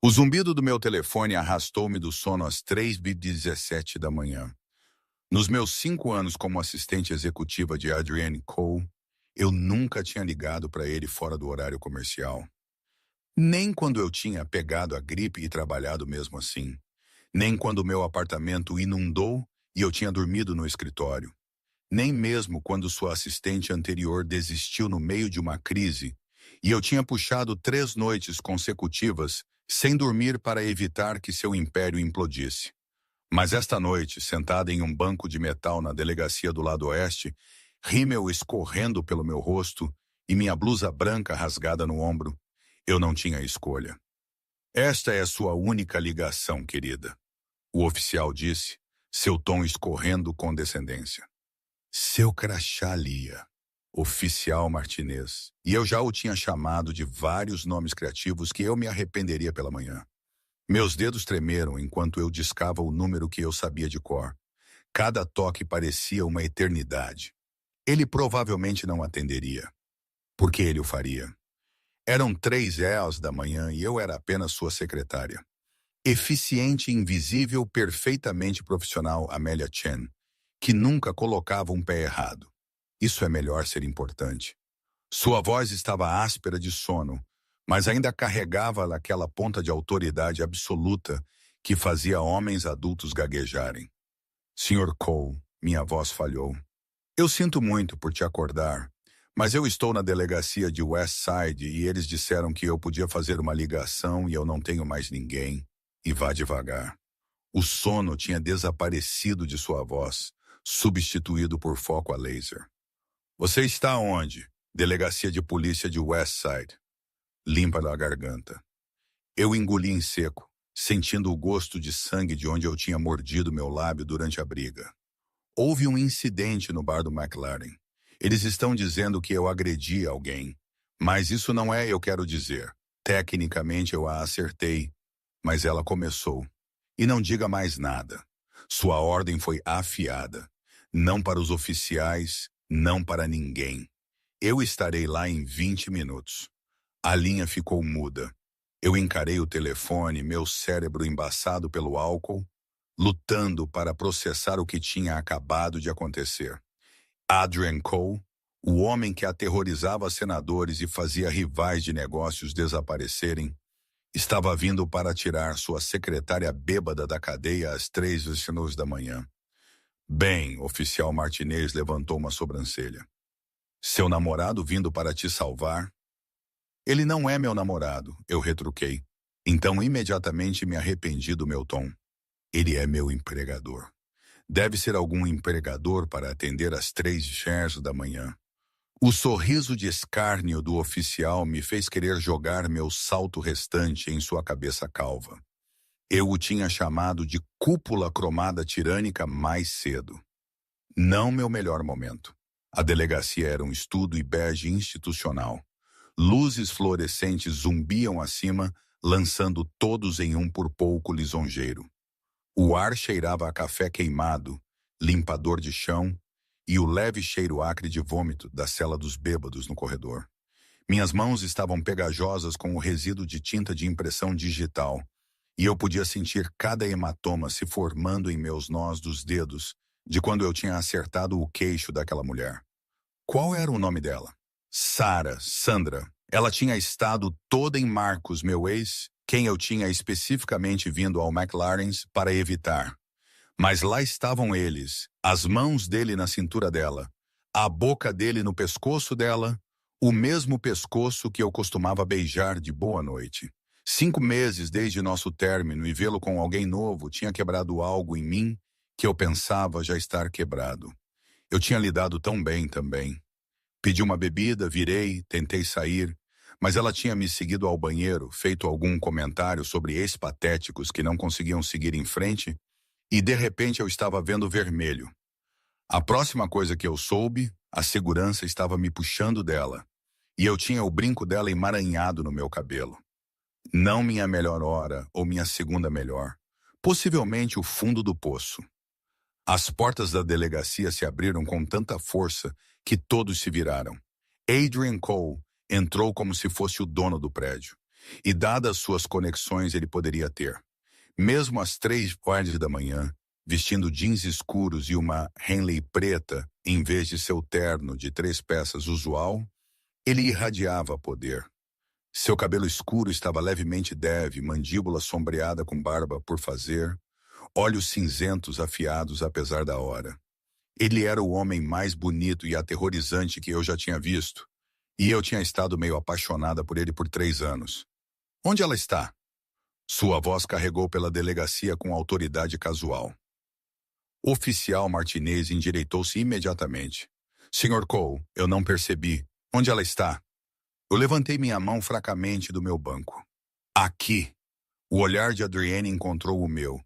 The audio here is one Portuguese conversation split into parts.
O zumbido do meu telefone arrastou-me do sono às 3h17 da manhã. Nos meus 5 anos como assistente executiva de Adrienne Cole, eu nunca tinha ligado para ele fora do horário comercial. Nem quando eu tinha pegado a gripe e trabalhado mesmo assim. Nem quando meu apartamento inundou e eu tinha dormido no escritório. Nem mesmo quando sua assistente anterior desistiu no meio de uma crise e eu tinha puxado 3 noites consecutivas sem dormir para evitar que seu império implodisse. Mas esta noite, sentada em um banco de metal na delegacia do lado oeste, rímel escorrendo pelo meu rosto e minha blusa branca rasgada no ombro, eu não tinha escolha. Esta é a sua única ligação, querida, o oficial disse, seu tom escorrendo com descendência. Seu crachá, Lia, oficial Martinez, e eu já o tinha chamado de vários nomes criativos que eu me arrependeria pela manhã. Meus dedos tremeram enquanto eu discava o número que eu sabia de cor. Cada toque parecia uma eternidade. Ele provavelmente não atenderia. Por que ele o faria? Eram 3h da manhã e eu era apenas sua secretária. Eficiente, invisível, perfeitamente profissional Amélia Chen, que nunca colocava um pé errado. Isso é melhor ser importante. Sua voz estava áspera de sono, mas ainda carregava aquela ponta de autoridade absoluta que fazia homens adultos gaguejarem. Sr. Cole, minha voz falhou. Eu sinto muito por te acordar, mas eu estou na delegacia de Westside e eles disseram que eu podia fazer uma ligação e eu não tenho mais ninguém. E vá devagar. O sono tinha desaparecido de sua voz, substituído por foco a laser. Você está onde? Delegacia de polícia de Westside. Limpa a garganta. Eu engoli em seco, sentindo o gosto de sangue de onde eu tinha mordido meu lábio durante a briga. Houve um incidente no bar do McLaren. Eles estão dizendo que eu agredi alguém. Mas isso não é eu quero dizer. Tecnicamente eu a acertei, mas ela começou. E não diga mais nada. Sua ordem foi afiada. Não para os oficiais, não para ninguém. Eu estarei lá em 20 minutos. A linha ficou muda. Eu encarei o telefone, meu cérebro embaçado pelo álcool, lutando para processar o que tinha acabado de acontecer. Adrienne Cole, o homem que aterrorizava senadores e fazia rivais de negócios desaparecerem, estava vindo para tirar sua secretária bêbada da cadeia às 3h da manhã. Bem, oficial Martinez levantou uma sobrancelha. Seu namorado vindo para te salvar? Ele não é meu namorado, eu retruquei. Então imediatamente me arrependi do meu tom. Ele é meu empregador. Deve ser algum empregador para atender às 3h da manhã. O sorriso de escárnio do oficial me fez querer jogar meu salto restante em sua cabeça calva. Eu o tinha chamado de cúpula cromada tirânica mais cedo. Não meu melhor momento. A delegacia era um estudo e bege institucional. Luzes fluorescentes zumbiam acima, lançando todos em um por pouco lisonjeiro. O ar cheirava a café queimado, limpador de chão, e o leve cheiro acre de vômito da cela dos bêbados no corredor. Minhas mãos estavam pegajosas com o resíduo de tinta de impressão digital, e eu podia sentir cada hematoma se formando em meus nós dos dedos, de quando eu tinha acertado o queixo daquela mulher. Qual era o nome dela? Sandra. Ela tinha estado toda em Marcos, meu ex, quem eu tinha especificamente vindo ao McLaren's para evitar. Mas lá estavam eles, as mãos dele na cintura dela, a boca dele no pescoço dela, o mesmo pescoço que eu costumava beijar de boa noite. 5 meses desde nosso término e vê-lo com alguém novo tinha quebrado algo em mim que eu pensava já estar quebrado. Eu tinha lidado tão bem também. Pedi uma bebida, virei, tentei sair, mas ela tinha me seguido ao banheiro, feito algum comentário sobre ex-patéticos que não conseguiam seguir em frente, e de repente eu estava vendo vermelho. A próxima coisa que eu soube, a segurança estava me puxando dela, e eu tinha o brinco dela emaranhado no meu cabelo. Não minha melhor hora ou minha segunda melhor, possivelmente o fundo do poço. As portas da delegacia se abriram com tanta força que todos se viraram. Adrienne Cole entrou como se fosse o dono do prédio. E dadas suas conexões ele poderia ter. Mesmo às 3h da manhã, vestindo jeans escuros e uma Henley preta, em vez de seu terno de 3 peças usual, ele irradiava poder. Seu cabelo escuro estava levemente débil, mandíbula sombreada com barba por fazer, olhos cinzentos afiados apesar da hora. Ele era o homem mais bonito e aterrorizante que eu já tinha visto, e eu tinha estado meio apaixonada por ele por 3 anos. Onde ela está? Sua voz carregou pela delegacia com autoridade casual. O oficial Martinez endireitou-se imediatamente. Sr. Cole, eu não percebi. Onde ela está? Eu levantei minha mão fracamente do meu banco. Aqui. O olhar de Adrienne encontrou o meu,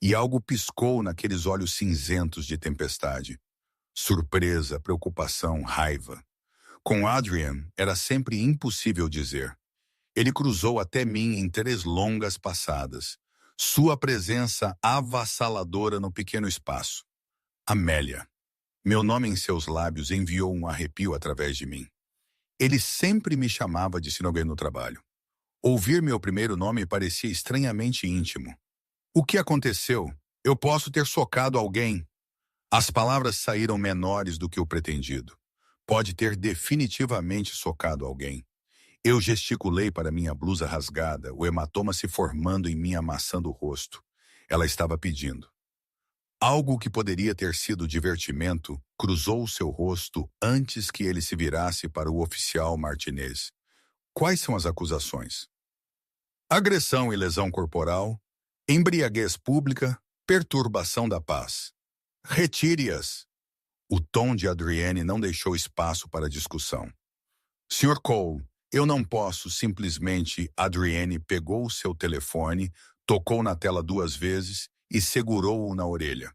e algo piscou naqueles olhos cinzentos de tempestade. Surpresa, preocupação, raiva. Com Adrian, era sempre impossível dizer. Ele cruzou até mim em 3 longas passadas. Sua presença avassaladora no pequeno espaço. Amélia. Meu nome em seus lábios enviou um arrepio através de mim. Ele sempre me chamava de Sr. no trabalho. Ouvir meu primeiro nome parecia estranhamente íntimo. O que aconteceu? Eu posso ter socado alguém. As palavras saíram menores do que o pretendido. Pode ter definitivamente socado alguém. Eu gesticulei para minha blusa rasgada, o hematoma se formando em mim amassando o rosto. Ela estava pedindo. Algo que poderia ter sido divertimento cruzou seu rosto antes que ele se virasse para o oficial Martinez. Quais são as acusações? Agressão e lesão corporal, embriaguez pública, perturbação da paz. Retire-as. O tom de Adrienne não deixou espaço para discussão. Sr. Cole, eu não posso simplesmente... Adrienne pegou o seu telefone, tocou na tela 2 vezes e segurou-o na orelha.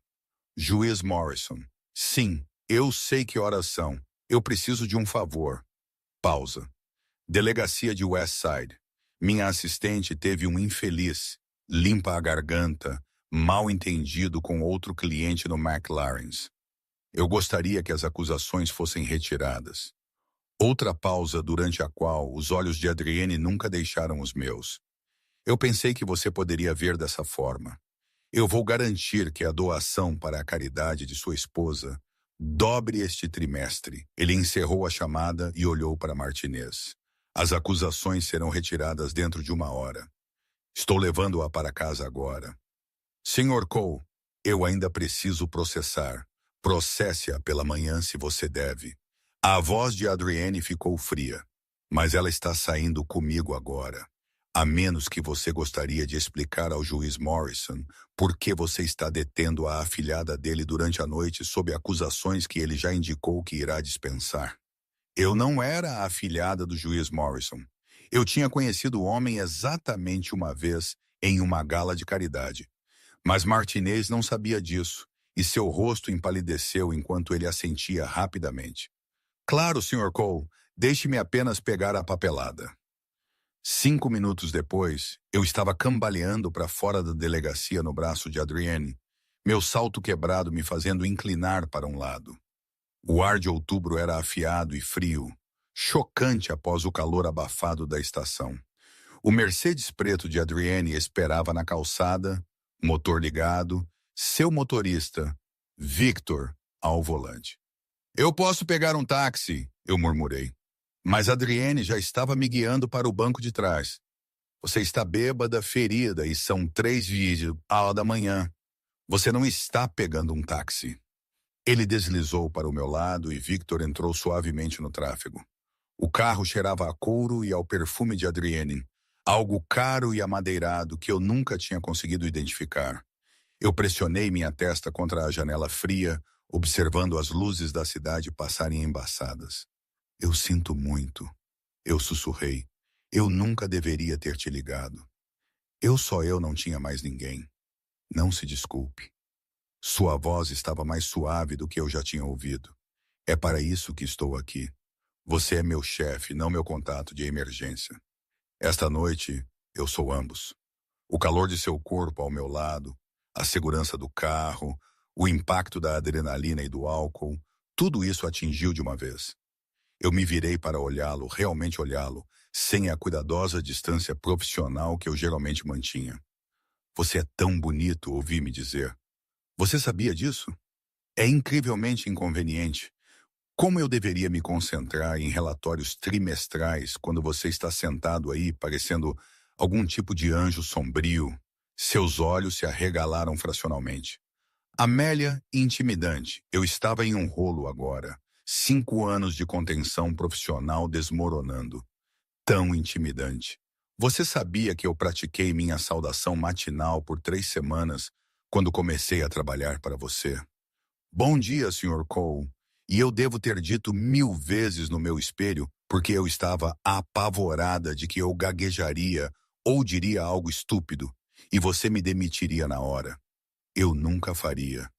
Juiz Morrison. Sim, eu sei que horas são. Eu preciso de um favor. Pausa. Delegacia de Westside. Minha assistente teve um infeliz, limpa a garganta, mal entendido com outro cliente no McLaren's. Eu gostaria que as acusações fossem retiradas. Outra pausa durante a qual os olhos de Adrienne nunca deixaram os meus. Eu pensei que você poderia ver dessa forma. Eu vou garantir que a doação para a caridade de sua esposa dobre este trimestre. Ele encerrou a chamada e olhou para Martinez. As acusações serão retiradas dentro de 1 hora. Estou levando-a para casa agora. Sr. Cole, eu ainda preciso processar. Processe-a pela manhã se você deve. A voz de Adrienne ficou fria. Mas ela está saindo comigo agora. A menos que você gostaria de explicar ao juiz Morrison por que você está detendo a afilhada dele durante a noite sob acusações que ele já indicou que irá dispensar. Eu não era a afilhada do juiz Morrison. Eu tinha conhecido o homem exatamente uma vez em uma gala de caridade. Mas Martinez não sabia disso, e seu rosto empalideceu enquanto ele assentia rapidamente. Claro, Sr. Cole, deixe-me apenas pegar a papelada. 5 minutos depois, eu estava cambaleando para fora da delegacia no braço de Adrienne, meu salto quebrado me fazendo inclinar para um lado. O ar de outubro era afiado e frio, chocante após o calor abafado da estação. O Mercedes preto de Adrienne esperava na calçada, motor ligado, seu motorista, Victor, ao volante. Eu posso pegar um táxi, eu murmurei. Mas Adrienne já estava me guiando para o banco de trás. Você está bêbada, ferida e são 3h da manhã. Você não está pegando um táxi. Ele deslizou para o meu lado e Victor entrou suavemente no tráfego. O carro cheirava a couro e ao perfume de Adrienne, algo caro e amadeirado que eu nunca tinha conseguido identificar. Eu pressionei minha testa contra a janela fria, observando as luzes da cidade passarem embaçadas. Eu sinto muito. Eu sussurrei. Eu nunca deveria ter te ligado. Eu não tinha mais ninguém. Não se desculpe. Sua voz estava mais suave do que eu já tinha ouvido. É para isso que estou aqui. Você é meu chefe, não meu contato de emergência. Esta noite, eu sou ambos. O calor de seu corpo ao meu lado, a segurança do carro, o impacto da adrenalina e do álcool, tudo isso atingiu de uma vez. Eu me virei para olhá-lo, realmente olhá-lo, sem a cuidadosa distância profissional que eu geralmente mantinha. Você é tão bonito, ouvi-me dizer. Você sabia disso? É incrivelmente inconveniente. Como eu deveria me concentrar em relatórios trimestrais quando você está sentado aí parecendo algum tipo de anjo sombrio? Seus olhos se arregalaram fracionalmente. Amélia, intimidante. Eu estava em um rolo agora. 5 anos de contenção profissional desmoronando. Tão intimidante. Você sabia que eu pratiquei minha saudação matinal por 3 semanas quando comecei a trabalhar para você? Bom dia, Sr. Cole. E eu devo ter dito 1000 vezes no meu espelho porque eu estava apavorada de que eu gaguejaria ou diria algo estúpido e você me demitiria na hora. Eu nunca faria.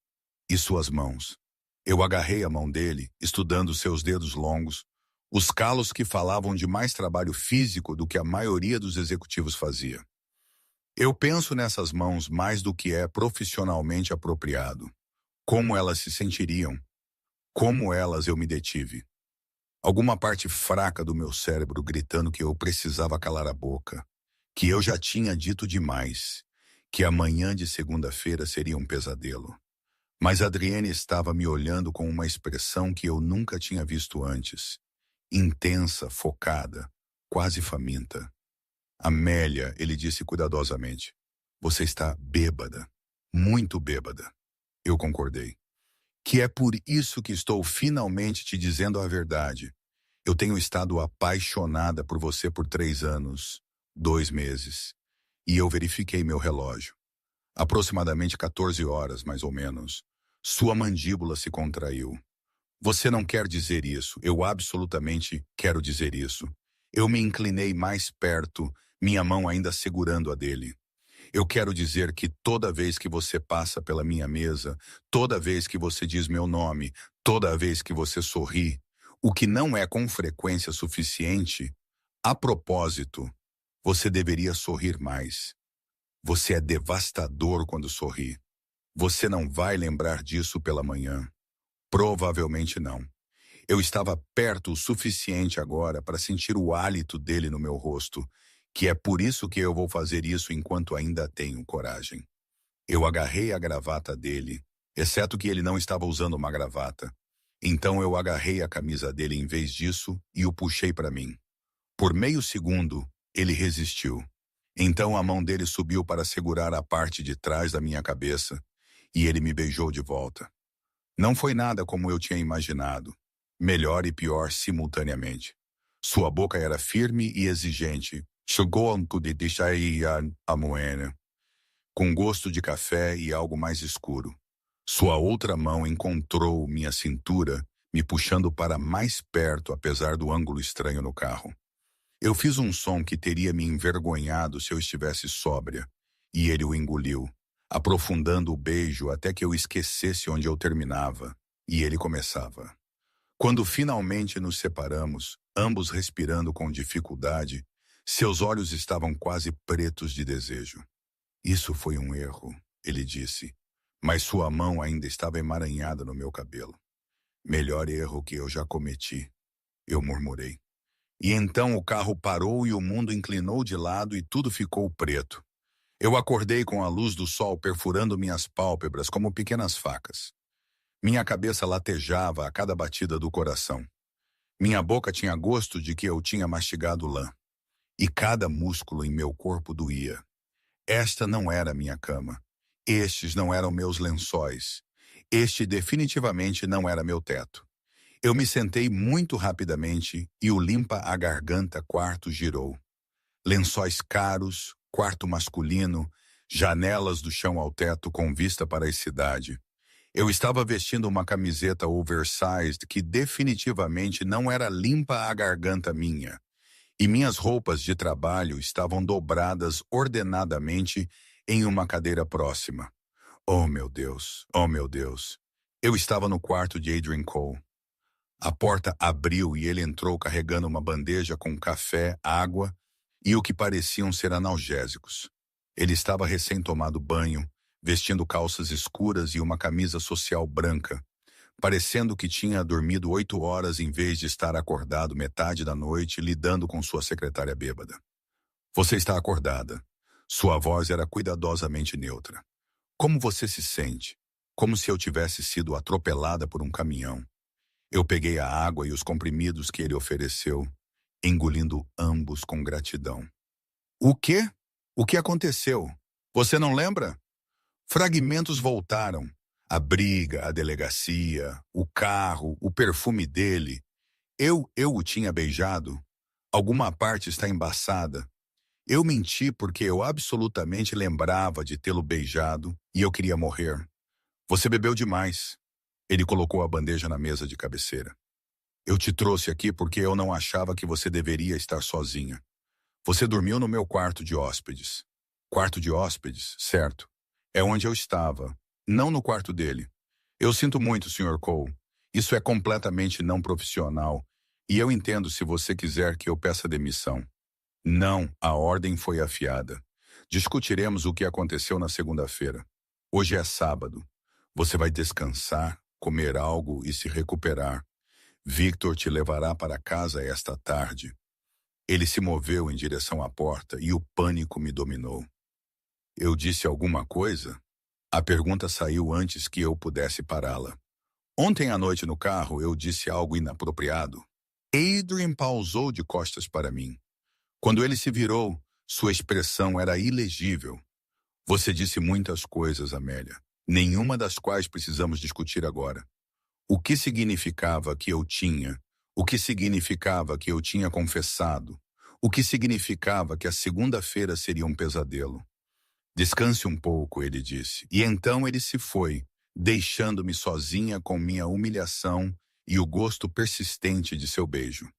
E suas mãos? Eu agarrei a mão dele, estudando seus dedos longos, os calos que falavam de mais trabalho físico do que a maioria dos executivos fazia. Eu penso nessas mãos mais do que é profissionalmente apropriado. Como elas se sentiriam? Como elas eu me detive? Alguma parte fraca do meu cérebro gritando que eu precisava calar a boca, que eu já tinha dito demais, que a manhã de segunda-feira seria um pesadelo. Mas Adrienne estava me olhando com uma expressão que eu nunca tinha visto antes. Intensa, focada, quase faminta. Amélia, ele disse cuidadosamente, você está bêbada, muito bêbada. Eu concordei. Que é por isso que estou finalmente te dizendo a verdade. Eu tenho estado apaixonada por você por 3 anos, 2 meses. E eu verifiquei meu relógio. Aproximadamente 14 horas, mais ou menos. Sua mandíbula se contraiu. Você não quer dizer isso. Eu absolutamente quero dizer isso. Eu me inclinei mais perto, minha mão ainda segurando a dele. Eu quero dizer que toda vez que você passa pela minha mesa, toda vez que você diz meu nome, toda vez que você sorri, o que não é com frequência suficiente, a propósito, você deveria sorrir mais. Você é devastador quando sorri. Você não vai lembrar disso pela manhã. Provavelmente não. Eu estava perto o suficiente agora para sentir o hálito dele no meu rosto, que é por isso que eu vou fazer isso enquanto ainda tenho coragem. Eu agarrei a gravata dele, exceto que ele não estava usando uma gravata. Então eu agarrei a camisa dele em vez disso e o puxei para mim. Por meio segundo, ele resistiu. Então a mão dele subiu para segurar a parte de trás da minha cabeça e ele me beijou de volta. Não foi nada como eu tinha imaginado. Melhor e pior simultaneamente. Sua boca era firme e exigente. Chegou de deixar a moena, com gosto de café e algo mais escuro. Sua outra mão encontrou minha cintura, me puxando para mais perto apesar do ângulo estranho no carro. Eu fiz um som que teria me envergonhado se eu estivesse sóbria, e ele o engoliu, aprofundando o beijo até que eu esquecesse onde eu terminava, e ele começava. Quando finalmente nos separamos, ambos respirando com dificuldade, seus olhos estavam quase pretos de desejo. Isso foi um erro, ele disse, mas sua mão ainda estava emaranhada no meu cabelo. Melhor erro que eu já cometi, eu murmurei. E então o carro parou e o mundo inclinou de lado e tudo ficou preto. Eu acordei com a luz do sol perfurando minhas pálpebras como pequenas facas. Minha cabeça latejava a cada batida do coração. Minha boca tinha gosto de que eu tinha mastigado lã. E cada músculo em meu corpo doía. Esta não era minha cama. Estes não eram meus lençóis. Este definitivamente não era meu teto. Eu me sentei muito rapidamente e o limpa-a-garganta quarto girou. Lençóis caros, quarto masculino, janelas do chão ao teto com vista para a cidade. Eu estava vestindo uma camiseta oversized que definitivamente não era limpa-a-garganta minha. E minhas roupas de trabalho estavam dobradas ordenadamente em uma cadeira próxima. Oh, meu Deus! Oh, meu Deus! Eu estava no quarto de Adrian Cole. A porta abriu e ele entrou carregando uma bandeja com café, água e o que pareciam ser analgésicos. Ele estava recém tomado banho, vestindo calças escuras e uma camisa social branca, parecendo que tinha dormido 8 horas em vez de estar acordado metade da noite lidando com sua secretária bêbada. Você está acordada. Sua voz era cuidadosamente neutra. Como você se sente? Como se eu tivesse sido atropelada por um caminhão. Eu peguei a água e os comprimidos que ele ofereceu, engolindo ambos com gratidão. O quê? O que aconteceu? Você não lembra? Fragmentos voltaram. A briga, a delegacia, o carro, o perfume dele. Eu o tinha beijado? Alguma parte está embaçada. Eu menti porque eu absolutamente lembrava de tê-lo beijado e eu queria morrer. Você bebeu demais. Ele colocou a bandeja na mesa de cabeceira. Eu te trouxe aqui porque eu não achava que você deveria estar sozinha. Você dormiu no meu quarto de hóspedes. Quarto de hóspedes, certo. É onde eu estava, não no quarto dele. Eu sinto muito, Sr. Cole. Isso é completamente não profissional. E eu entendo se você quiser que eu peça demissão. Não, a ordem foi afiada. Discutiremos o que aconteceu na segunda-feira. Hoje é sábado. Você vai descansar, comer algo e se recuperar. Victor te levará para casa esta tarde. Ele se moveu em direção à porta e o pânico me dominou. Eu disse alguma coisa? A pergunta saiu antes que eu pudesse pará-la. Ontem à noite no carro eu disse algo inapropriado. Adrian pausou de costas para mim. Quando ele se virou, sua expressão era ilegível. Você disse muitas coisas, Amélia, nenhuma das quais precisamos discutir agora. O que significava que eu tinha? O que significava que eu tinha confessado? O que significava que a segunda-feira seria um pesadelo? Descanse um pouco, ele disse. E então ele se foi, deixando-me sozinha com minha humilhação e o gosto persistente de seu beijo.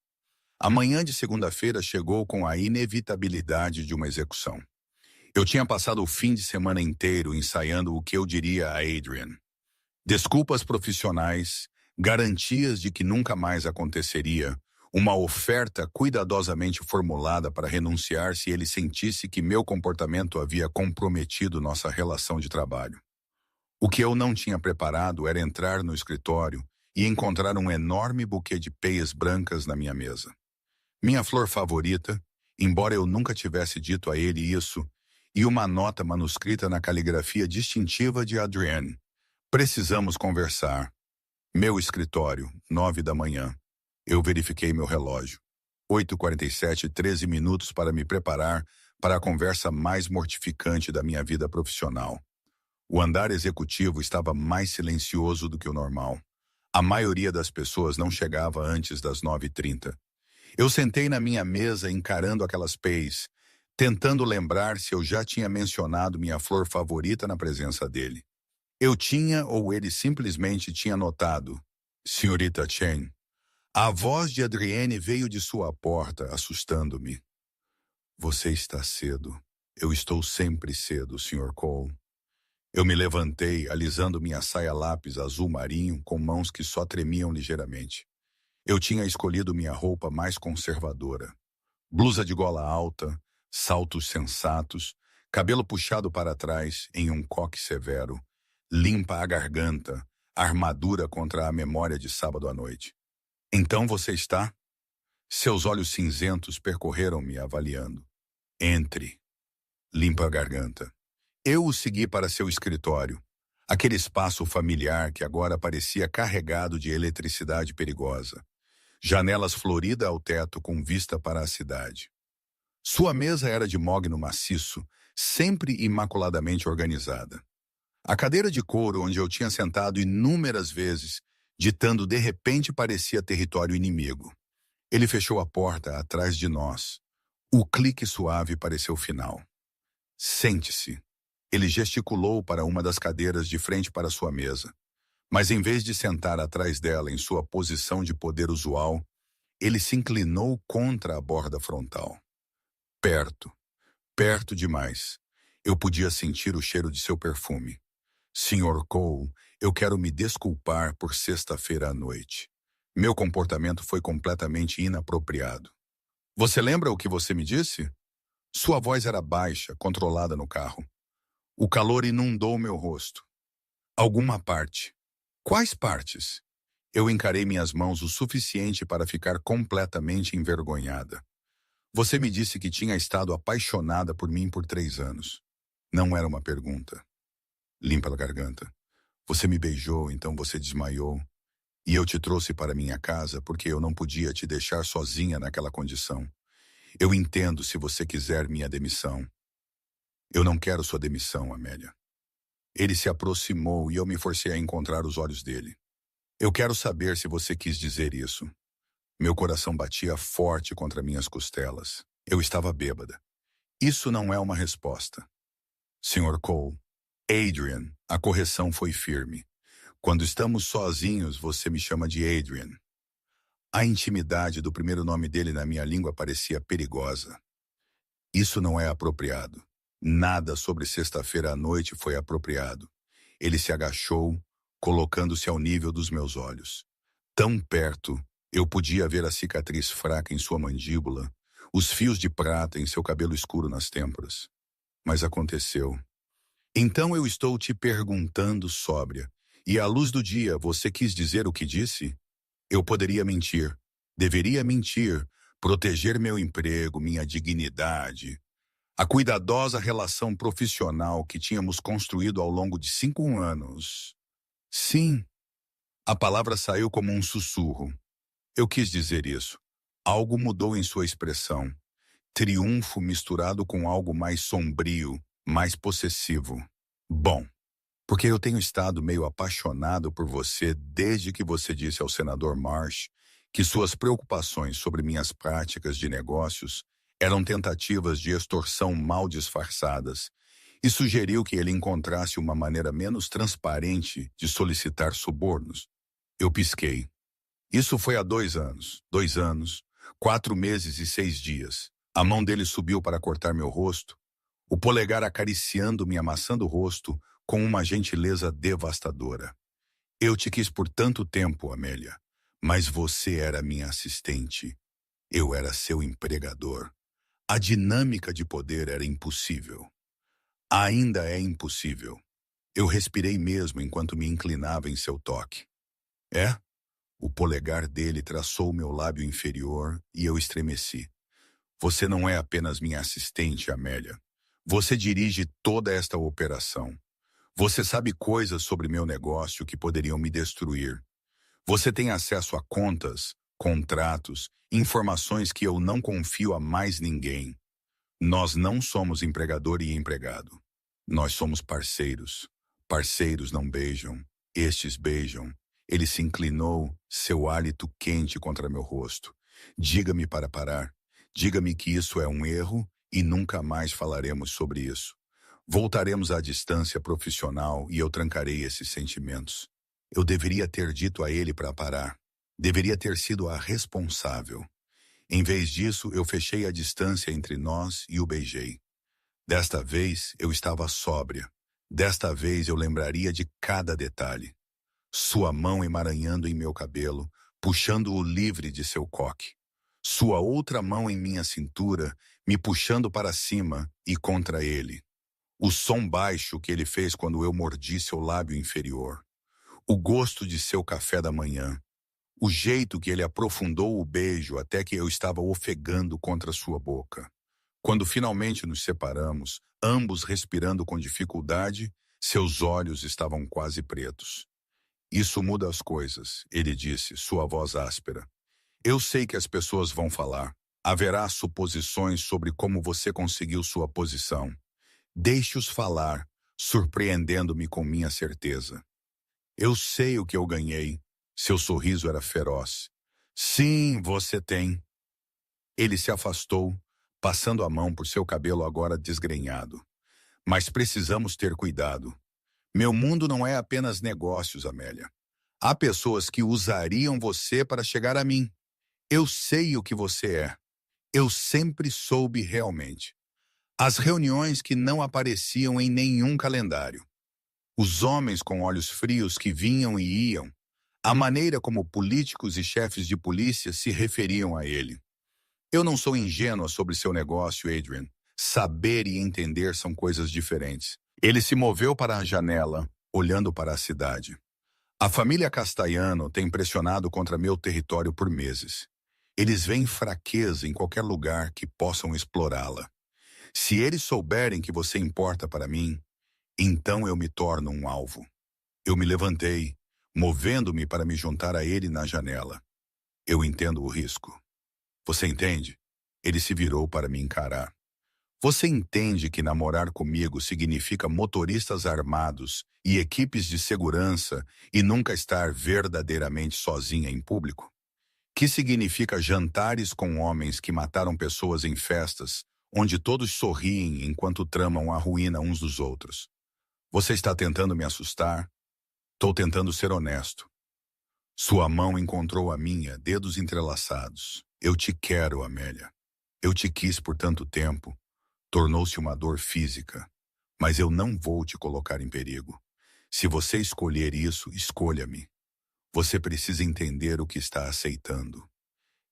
A manhã de segunda-feira chegou com a inevitabilidade de uma execução. Eu tinha passado o fim de semana inteiro ensaiando o que eu diria a Adrian. Desculpas profissionais, garantias de que nunca mais aconteceria, uma oferta cuidadosamente formulada para renunciar se ele sentisse que meu comportamento havia comprometido nossa relação de trabalho. O que eu não tinha preparado era entrar no escritório e encontrar um enorme buquê de peias brancas na minha mesa. Minha flor favorita, embora eu nunca tivesse dito a ele isso, e uma nota manuscrita na caligrafia distintiva de Adrienne. Precisamos conversar. Meu escritório, 9 da manhã. Eu verifiquei meu relógio. 8h47, 13 minutos para me preparar para a conversa mais mortificante da minha vida profissional. O andar executivo estava mais silencioso do que o normal. A maioria das pessoas não chegava antes das 9h30. Eu sentei na minha mesa encarando aquelas peias, tentando lembrar se eu já tinha mencionado minha flor favorita na presença dele. Eu tinha ou ele simplesmente tinha notado. Senhorita Chen, a voz de Adrienne veio de sua porta, assustando-me. Você está cedo. Eu estou sempre cedo, Sr. Cole. Eu me levantei, alisando minha saia lápis azul marinho com mãos que só tremiam ligeiramente. Eu tinha escolhido minha roupa mais conservadora. Blusa de gola alta, saltos sensatos, cabelo puxado para trás em um coque severo, limpa a garganta, armadura contra a memória de sábado à noite. Então você está? Seus olhos cinzentos percorreram-me avaliando. Entre. Limpa a garganta. Eu o segui para seu escritório. Aquele espaço familiar que agora parecia carregado de eletricidade perigosa. Janelas floridas ao teto com vista para a cidade. Sua mesa era de mogno maciço, sempre imaculadamente organizada. A cadeira de couro onde eu tinha sentado inúmeras vezes, ditando de repente parecia território inimigo. Ele fechou a porta atrás de nós. O clique suave pareceu final. Sente-se. Ele gesticulou para uma das cadeiras de frente para sua mesa. Mas em vez de sentar atrás dela em sua posição de poder usual, ele se inclinou contra a borda frontal. Perto, perto demais. Eu podia sentir o cheiro de seu perfume. Sr. Cole, eu quero me desculpar por sexta-feira à noite. Meu comportamento foi completamente inapropriado. Você lembra o que você me disse? Sua voz era baixa, controlada no carro. O calor inundou meu rosto. Alguma parte. Quais partes? Eu encarei minhas mãos o suficiente para ficar completamente envergonhada. Você me disse que tinha estado apaixonada por mim por 3 anos. Não era uma pergunta. Limpa a garganta. Você me beijou, então você desmaiou. E eu te trouxe para minha casa porque eu não podia te deixar sozinha naquela condição. Eu entendo se você quiser minha demissão. Eu não quero sua demissão, Amélia. Ele se aproximou e eu me forcei a encontrar os olhos dele. Eu quero saber se você quis dizer isso. Meu coração batia forte contra minhas costelas. Eu estava bêbada. Isso não é uma resposta. Sr. Cole, Adrian, a correção foi firme. Quando estamos sozinhos, você me chama de Adrian. A intimidade do primeiro nome dele na minha língua parecia perigosa. Isso não é apropriado. Nada sobre sexta-feira à noite foi apropriado. Ele se agachou, colocando-se ao nível dos meus olhos. Tão perto, eu podia ver a cicatriz fraca em sua mandíbula, os fios de prata em seu cabelo escuro nas têmporas. Mas aconteceu. Então eu estou te perguntando sóbria. E à luz do dia, você quis dizer o que disse? Eu poderia mentir. Deveria mentir. Proteger meu emprego, minha dignidade. A cuidadosa relação profissional que tínhamos construído ao longo de 5 anos. Sim. A palavra saiu como um sussurro. Eu quis dizer isso. Algo mudou em sua expressão. Triunfo misturado com algo mais sombrio, mais possessivo. Bom, porque eu tenho estado meio apaixonado por você desde que você disse ao senador Marsh que suas preocupações sobre minhas práticas de negócios eram tentativas de extorsão mal disfarçadas e sugeriu que ele encontrasse uma maneira menos transparente de solicitar subornos. Eu pisquei. Isso foi há 2 anos. 2 anos, 4 meses e 6 dias. A mão dele subiu para cortar meu rosto, o polegar acariciando-me, amassando o rosto com uma gentileza devastadora. Eu te quis por tanto tempo, Amélia, mas você era minha assistente. Eu era seu empregador. A dinâmica de poder era impossível. Ainda é impossível. Eu respirei mesmo enquanto me inclinava em seu toque. É? O polegar dele traçou meu lábio inferior e eu estremeci. Você não é apenas minha assistente, Amélia. Você dirige toda esta operação. Você sabe coisas sobre meu negócio que poderiam me destruir. Você tem acesso a contas, contratos, informações que eu não confio a mais ninguém. Nós não somos empregador e empregado. Nós somos parceiros. Parceiros não beijam. Estes beijam. Ele se inclinou, seu hálito quente contra meu rosto. Diga-me para parar. Diga-me que isso é um erro e nunca mais falaremos sobre isso. Voltaremos à distância profissional e eu trancarei esses sentimentos. Eu deveria ter dito a ele para parar. Deveria ter sido a responsável. Em vez disso, eu fechei a distância entre nós e o beijei. Desta vez, eu estava sóbria. Desta vez, eu lembraria de cada detalhe. Sua mão emaranhando em meu cabelo, puxando-o livre de seu coque. Sua outra mão em minha cintura, me puxando para cima e contra ele. O som baixo que ele fez quando eu mordi seu lábio inferior. O gosto de seu café da manhã. O jeito que ele aprofundou o beijo até que eu estava ofegando contra sua boca. Quando finalmente nos separamos, ambos respirando com dificuldade, seus olhos estavam quase pretos. Isso muda as coisas, ele disse, sua voz áspera. Eu sei que as pessoas vão falar. Haverá suposições sobre como você conseguiu sua posição. Deixe-os falar, surpreendendo-me com minha certeza. Eu sei o que eu ganhei. Seu sorriso era feroz. Sim, você tem. Ele se afastou, passando a mão por seu cabelo agora desgrenhado. Mas precisamos ter cuidado. Meu mundo não é apenas negócios, Amélia. Há pessoas que usariam você para chegar a mim. Eu sei o que você é. Eu sempre soube realmente. As reuniões que não apareciam em nenhum calendário. Os homens com olhos frios que vinham e iam. A maneira como políticos e chefes de polícia se referiam a ele. Eu não sou ingênua sobre seu negócio, Adrian. Saber e entender são coisas diferentes. Ele se moveu para a janela, olhando para a cidade. A família Castellano tem pressionado contra meu território por meses. Eles veem fraqueza em qualquer lugar que possam explorá-la. Se eles souberem que você importa para mim, então eu me torno um alvo. Eu me levantei, movendo-me para me juntar a ele na janela. Eu entendo o risco. Você entende? Ele se virou para me encarar. Você entende que namorar comigo significa motoristas armados e equipes de segurança e nunca estar verdadeiramente sozinha em público? Que significa jantares com homens que mataram pessoas em festas, onde todos sorriem enquanto tramam a ruína uns dos outros? Você está tentando me assustar? Estou tentando ser honesto. Sua mão encontrou a minha, dedos entrelaçados. Eu te quero, Amélia. Eu te quis por tanto tempo. Tornou-se uma dor física. Mas eu não vou te colocar em perigo. Se você escolher isso, escolha-me. Você precisa entender o que está aceitando.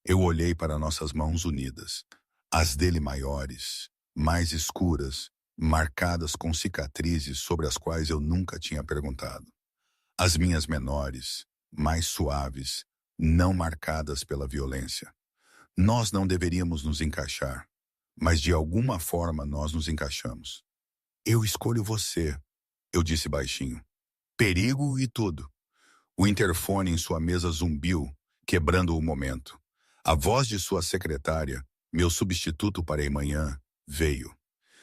Eu olhei para nossas mãos unidas. As dele maiores, mais escuras, marcadas com cicatrizes sobre as quais eu nunca tinha perguntado. As minhas menores, mais suaves, não marcadas pela violência. Nós não deveríamos nos encaixar, mas de alguma forma nós nos encaixamos. Eu escolho você, eu disse baixinho. Perigo e tudo. O interfone em sua mesa zumbiu, quebrando o momento. A voz de sua secretária, meu substituto para amanhã, veio.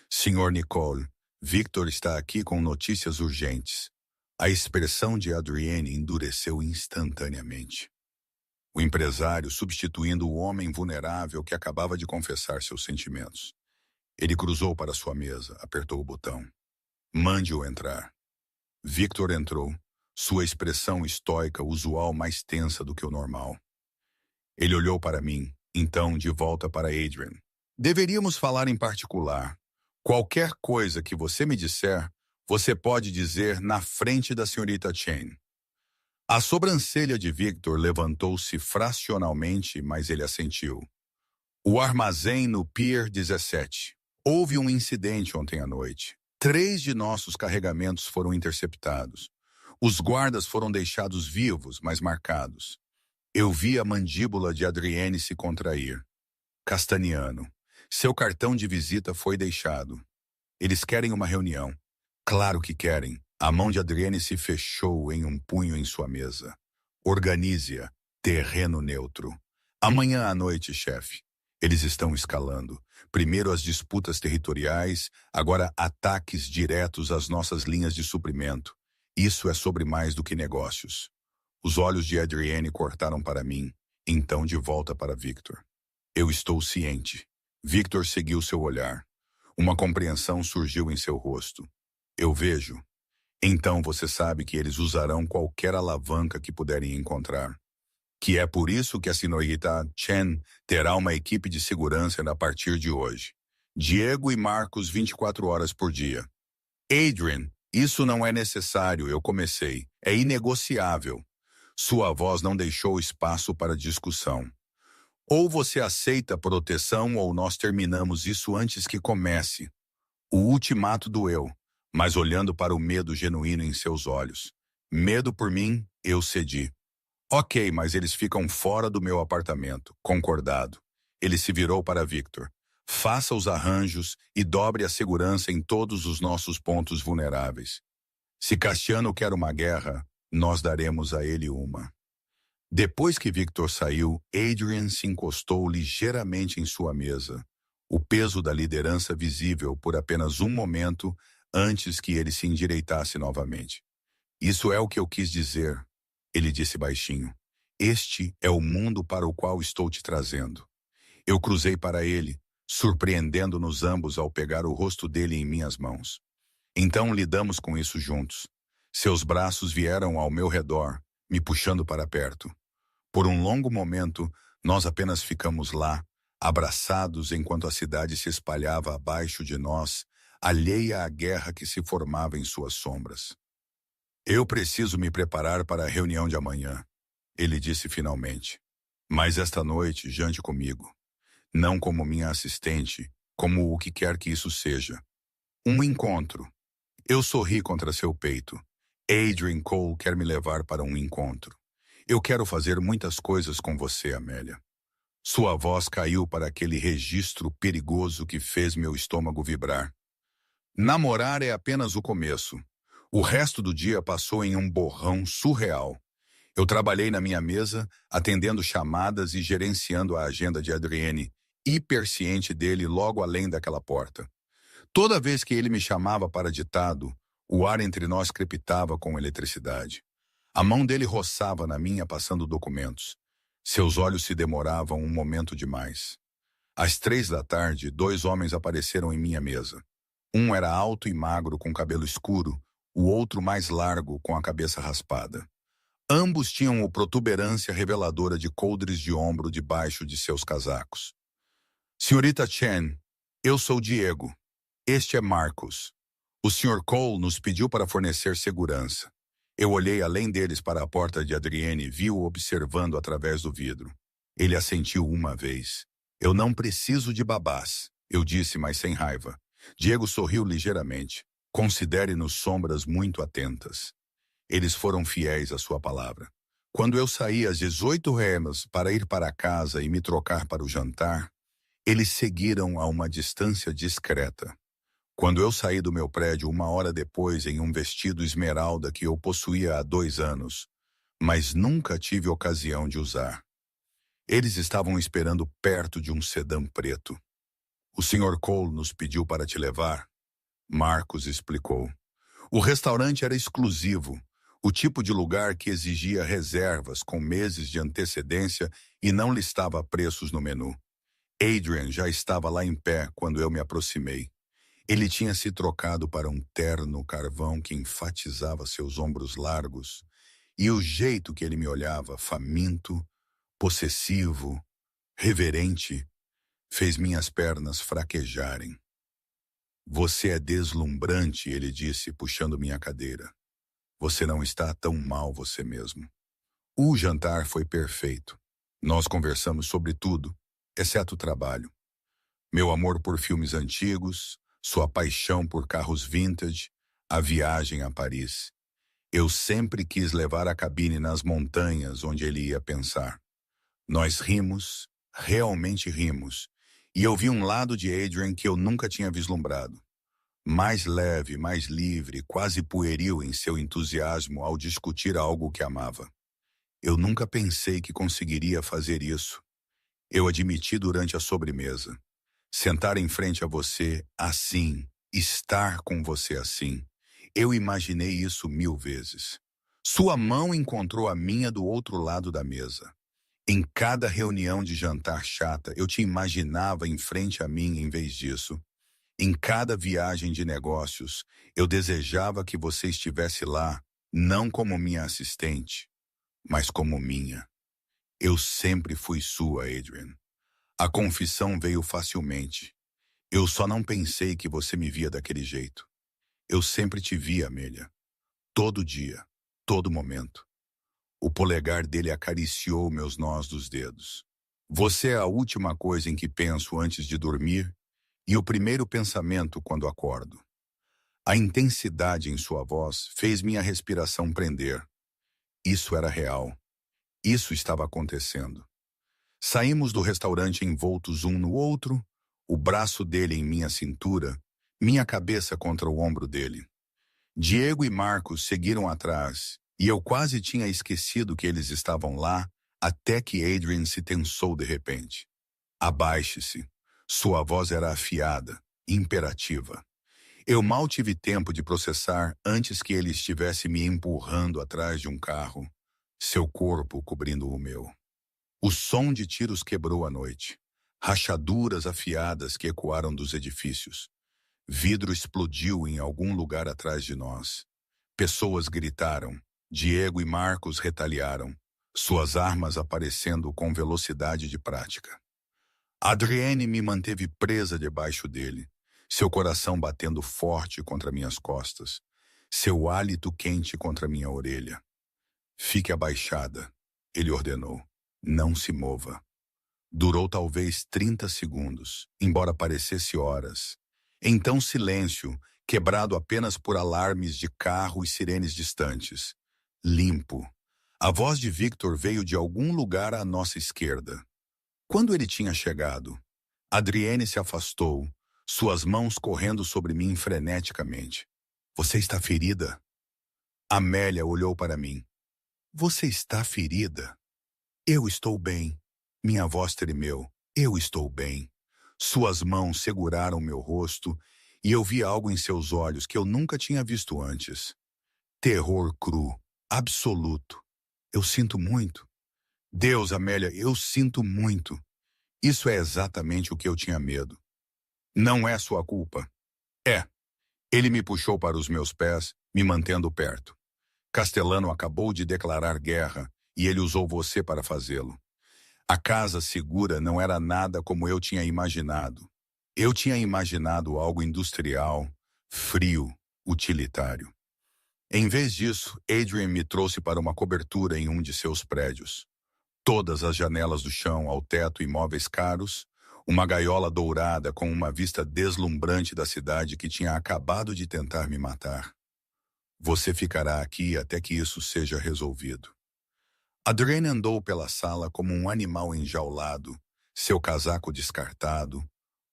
Senhor Nicole, Victor está aqui com notícias urgentes. A expressão de Adrienne endureceu instantaneamente. O empresário substituindo o homem vulnerável que acabava de confessar seus sentimentos. Ele cruzou para sua mesa, apertou o botão. Mande-o entrar. Victor entrou, sua expressão estoica usual mais tensa do que o normal. Ele olhou para mim, então de volta para Adrian. Deveríamos falar em particular. Qualquer coisa que você me disser, você pode dizer na frente da senhorita Chen. A sobrancelha de Victor levantou-se fracionalmente, mas ele assentiu. O armazém no Pier 17. Houve um incidente ontem à noite. 3 de nossos carregamentos foram interceptados. Os guardas foram deixados vivos, mas marcados. Eu vi a mandíbula de Adrienne se contrair. Castaniano. Seu cartão de visita foi deixado. Eles querem uma reunião. Claro que querem. A mão de Adrienne se fechou em um punho em sua mesa. Organize-a. Terreno neutro. Amanhã à noite, chefe. Eles estão escalando. Primeiro as disputas territoriais, agora ataques diretos às nossas linhas de suprimento. Isso é sobre mais do que negócios. Os olhos de Adrienne cortaram para mim, então de volta para Victor. Eu estou ciente. Victor seguiu seu olhar. Uma compreensão surgiu em seu rosto. Eu vejo. Então você sabe que eles usarão qualquer alavanca que puderem encontrar. Que é por isso que a senhorita Chen terá uma equipe de segurança a partir de hoje. Diego e Marcos 24 horas por dia. Adrian, isso não é necessário, eu comecei. É inegociável. Sua voz não deixou espaço para discussão. Ou você aceita proteção ou nós terminamos isso antes que comece. O ultimato doeu, mas olhando para o medo genuíno em seus olhos. Medo por mim, eu cedi. Ok, mas eles ficam fora do meu apartamento. Concordado. Ele se virou para Victor. Faça os arranjos e dobre a segurança em todos os nossos pontos vulneráveis. Se Castiano quer uma guerra, nós daremos a ele uma. Depois que Victor saiu, Adrian se encostou ligeiramente em sua mesa. O peso da liderança visível por apenas um momento antes que ele se endireitasse novamente. Isso é o que eu quis dizer. Ele disse baixinho. Este é o mundo para o qual estou te trazendo. Eu cruzei para ele, surpreendendo-nos ambos ao pegar o rosto dele em minhas mãos. Então lidamos com isso juntos. Seus braços vieram ao meu redor, me puxando para perto. Por um longo momento, nós apenas ficamos lá, abraçados enquanto a cidade se espalhava abaixo de nós, alheia à guerra que se formava em suas sombras. Eu preciso me preparar para a reunião de amanhã, ele disse finalmente. Mas esta noite, jante comigo. Não como minha assistente, como o que quer que isso seja. Um encontro. Eu sorri contra seu peito. Adrian Cole quer me levar para um encontro. Eu quero fazer muitas coisas com você, Amélia. Sua voz caiu para aquele registro perigoso que fez meu estômago vibrar. Namorar é apenas o começo. O resto do dia passou em um borrão surreal. Eu trabalhei na minha mesa, atendendo chamadas e gerenciando a agenda de Adrienne, hiperciente dele logo além daquela porta. Toda vez que ele me chamava para ditado, o ar entre nós crepitava com eletricidade. A mão dele roçava na minha passando documentos. Seus olhos se demoravam um momento demais. Às 3 da tarde, 2 homens apareceram em minha mesa. Um era alto e magro com cabelo escuro, o outro mais largo com a cabeça raspada. Ambos tinham a protuberância reveladora de coldres de ombro debaixo de seus casacos. Senhorita Chen, eu sou Diego. Este é Marcos. O Sr. Cole nos pediu para fornecer segurança. Eu olhei além deles para a porta de Adrienne e vi-o observando através do vidro. Ele assentiu uma vez. Eu não preciso de babás, eu disse, mas sem raiva. Diego sorriu ligeiramente. Considere-nos sombras muito atentas. Eles foram fiéis à sua palavra. Quando eu saí às 18 horas para ir para casa e me trocar para o jantar, eles seguiram a uma distância discreta. Quando eu saí do meu prédio 1 hora depois em um vestido esmeralda que eu possuía há 2 anos, mas nunca tive ocasião de usar. Eles estavam esperando perto de um sedã preto. O Sr. Cole nos pediu para te levar, Marcos explicou. O restaurante era exclusivo, o tipo de lugar que exigia reservas com meses de antecedência e não listava preços no menu. Adrian já estava lá em pé quando eu me aproximei. Ele tinha se trocado para um terno carvão que enfatizava seus ombros largos, e o jeito que ele me olhava, faminto, possessivo, reverente, fez minhas pernas fraquejarem. Você é deslumbrante, ele disse, puxando minha cadeira. Você não está tão mal você mesmo. O jantar foi perfeito. Nós conversamos sobre tudo, exceto o trabalho. Meu amor por filmes antigos, sua paixão por carros vintage, a viagem a Paris. Eu sempre quis levar a cabine nas montanhas onde ele ia pensar. Nós rimos, realmente rimos, e eu vi um lado de Adrian que eu nunca tinha vislumbrado. Mais leve, mais livre, quase pueril em seu entusiasmo ao discutir algo que amava. Eu nunca pensei que conseguiria fazer isso. Eu admiti durante a sobremesa. Sentar em frente a você assim, estar com você assim. Eu imaginei isso 1000 vezes. Sua mão encontrou a minha do outro lado da mesa. Em cada reunião de jantar chata, eu te imaginava em frente a mim em vez disso. Em cada viagem de negócios, eu desejava que você estivesse lá, não como minha assistente, mas como minha. Eu sempre fui sua, Adrian. A confissão veio facilmente. Eu só não pensei que você me via daquele jeito. Eu sempre te vi, Amélia. Todo dia, todo momento. O polegar dele acariciou meus nós dos dedos. Você é a última coisa em que penso antes de dormir e o primeiro pensamento quando acordo. A intensidade em sua voz fez minha respiração prender. Isso era real. Isso estava acontecendo. Saímos do restaurante envoltos um no outro, o braço dele em minha cintura, minha cabeça contra o ombro dele. Diego e Marcos seguiram atrás, e eu quase tinha esquecido que eles estavam lá, até que Adrian se tensou de repente. Abaixe-se. Sua voz era afiada, imperativa. Eu mal tive tempo de processar antes que ele estivesse me empurrando atrás de um carro, seu corpo cobrindo o meu. O som de tiros quebrou a noite. Rachaduras afiadas que ecoaram dos edifícios. Vidro explodiu em algum lugar atrás de nós. Pessoas gritaram. Diego e Marcos retaliaram, suas armas aparecendo com velocidade de prática. Adrienne me manteve presa debaixo dele, seu coração batendo forte contra minhas costas, seu hálito quente contra minha orelha. Fique abaixada, ele ordenou. Não se mova. Durou talvez 30 segundos, embora parecesse horas. Então silêncio, quebrado apenas por alarmes de carro e sirenes distantes. Limpo. A voz de Victor veio de algum lugar à nossa esquerda. Quando ele tinha chegado, Adrienne se afastou, suas mãos correndo sobre mim freneticamente. Você está ferida? Amélia olhou para mim. Você está ferida? Eu estou bem. Minha voz tremeu. Eu estou bem. Suas mãos seguraram meu rosto e eu vi algo em seus olhos que eu nunca tinha visto antes. Terror cru, absoluto. Eu sinto muito. Deus, Amélia, eu sinto muito. Isso é exatamente o que eu tinha medo. Não é sua culpa. É. Ele me puxou para os meus pés, me mantendo perto. Castellano acabou de declarar guerra e ele usou você para fazê-lo. A casa segura não era nada como eu tinha imaginado. Eu tinha imaginado algo industrial, frio, utilitário. Em vez disso, Adrian me trouxe para uma cobertura em um de seus prédios. Todas as janelas do chão ao teto e móveis caros, uma gaiola dourada com uma vista deslumbrante da cidade que tinha acabado de tentar me matar. Você ficará aqui até que isso seja resolvido. Adrienne andou pela sala como um animal enjaulado, seu casaco descartado,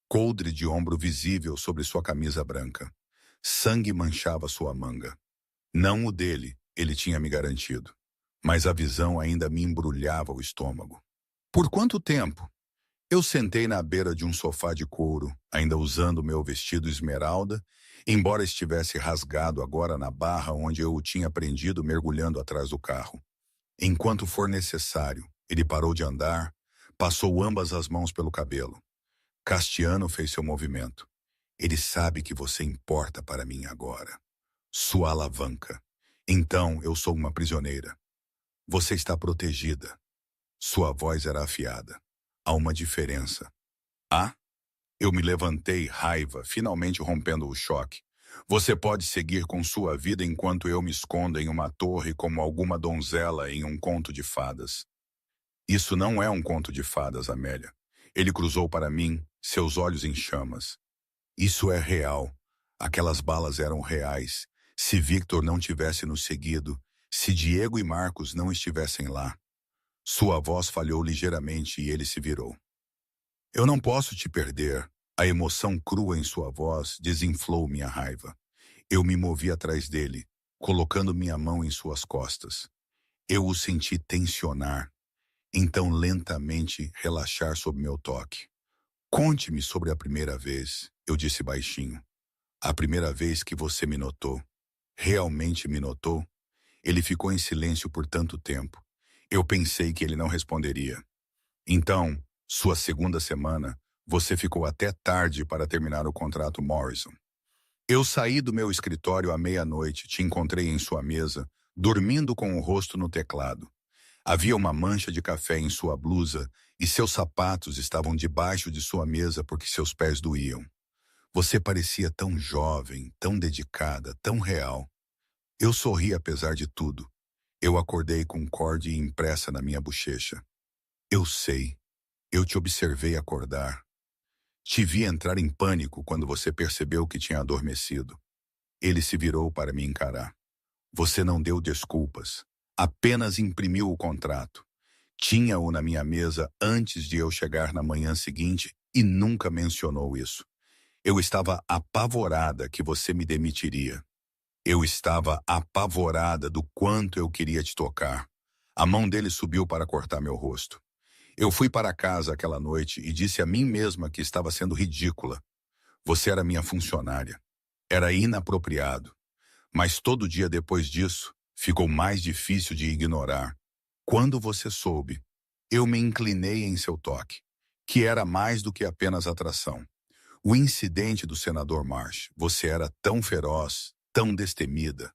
coldre de ombro visível sobre sua camisa branca. Sangue manchava sua manga. Não o dele, ele tinha me garantido. Mas a visão ainda me embrulhava o estômago. Por quanto tempo? Eu sentei na beira de um sofá de couro, ainda usando meu vestido esmeralda, embora estivesse rasgado agora na barra onde eu o tinha prendido mergulhando atrás do carro. Enquanto for necessário, ele parou de andar, passou ambas as mãos pelo cabelo. Castiano fez seu movimento. Ele sabe que você importa para mim agora. Sua alavanca. Então eu sou uma prisioneira. Você está protegida. Sua voz era afiada. Há uma diferença. Ah? Eu me levantei, raiva, finalmente rompendo o choque. Você pode seguir com sua vida enquanto eu me escondo em uma torre como alguma donzela em um conto de fadas. Isso não é um conto de fadas, Amélia. Ele cruzou para mim, seus olhos em chamas. Isso é real. Aquelas balas eram reais. Se Victor não tivesse nos seguido, se Diego e Marcos não estivessem lá. Sua voz falhou ligeiramente e ele se virou. Eu não posso te perder. A emoção crua em sua voz desinflou minha raiva. Eu me movi atrás dele, colocando minha mão em suas costas. Eu o senti tensionar, então lentamente relaxar sob meu toque. Conte-me sobre a primeira vez, eu disse baixinho. A primeira vez que você me notou. Realmente me notou? Ele ficou em silêncio por tanto tempo. Eu pensei que ele não responderia. Então, sua segunda semana, você ficou até tarde para terminar o contrato Morrison. Eu saí do meu escritório à meia-noite, te encontrei em sua mesa, dormindo com o rosto no teclado. Havia uma mancha de café em sua blusa e seus sapatos estavam debaixo de sua mesa porque seus pés doíam. Você parecia tão jovem, tão dedicada, tão real. Eu sorri apesar de tudo. Eu acordei com corde impressa na minha bochecha. Eu sei. Eu te observei acordar. Te vi entrar em pânico quando você percebeu que tinha adormecido. Ele se virou para me encarar. Você não deu desculpas. Apenas imprimiu o contrato. Tinha-o na minha mesa antes de eu chegar na manhã seguinte e nunca mencionou isso. Eu estava apavorada que você me demitiria. Eu estava apavorada do quanto eu queria te tocar. A mão dele subiu para cortar meu rosto. Eu fui para casa aquela noite e disse a mim mesma que estava sendo ridícula. Você era minha funcionária. Era inapropriado. Mas todo dia depois disso, ficou mais difícil de ignorar. Quando você soube, eu me inclinei em seu toque, que era mais do que apenas atração. O incidente do senador Marsh, você era tão feroz, tão destemida.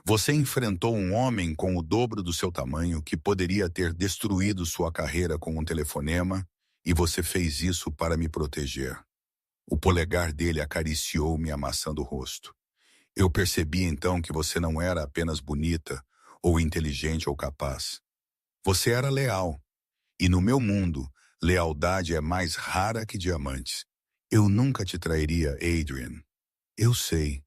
Você enfrentou um homem com o dobro do seu tamanho que poderia ter destruído sua carreira com um telefonema e você fez isso para me proteger. O polegar dele acariciou-me amassando o rosto. Eu percebi então que você não era apenas bonita, ou inteligente ou capaz. Você era leal. E no meu mundo, lealdade é mais rara que diamantes. Eu nunca te trairia, Adrian. Eu sei.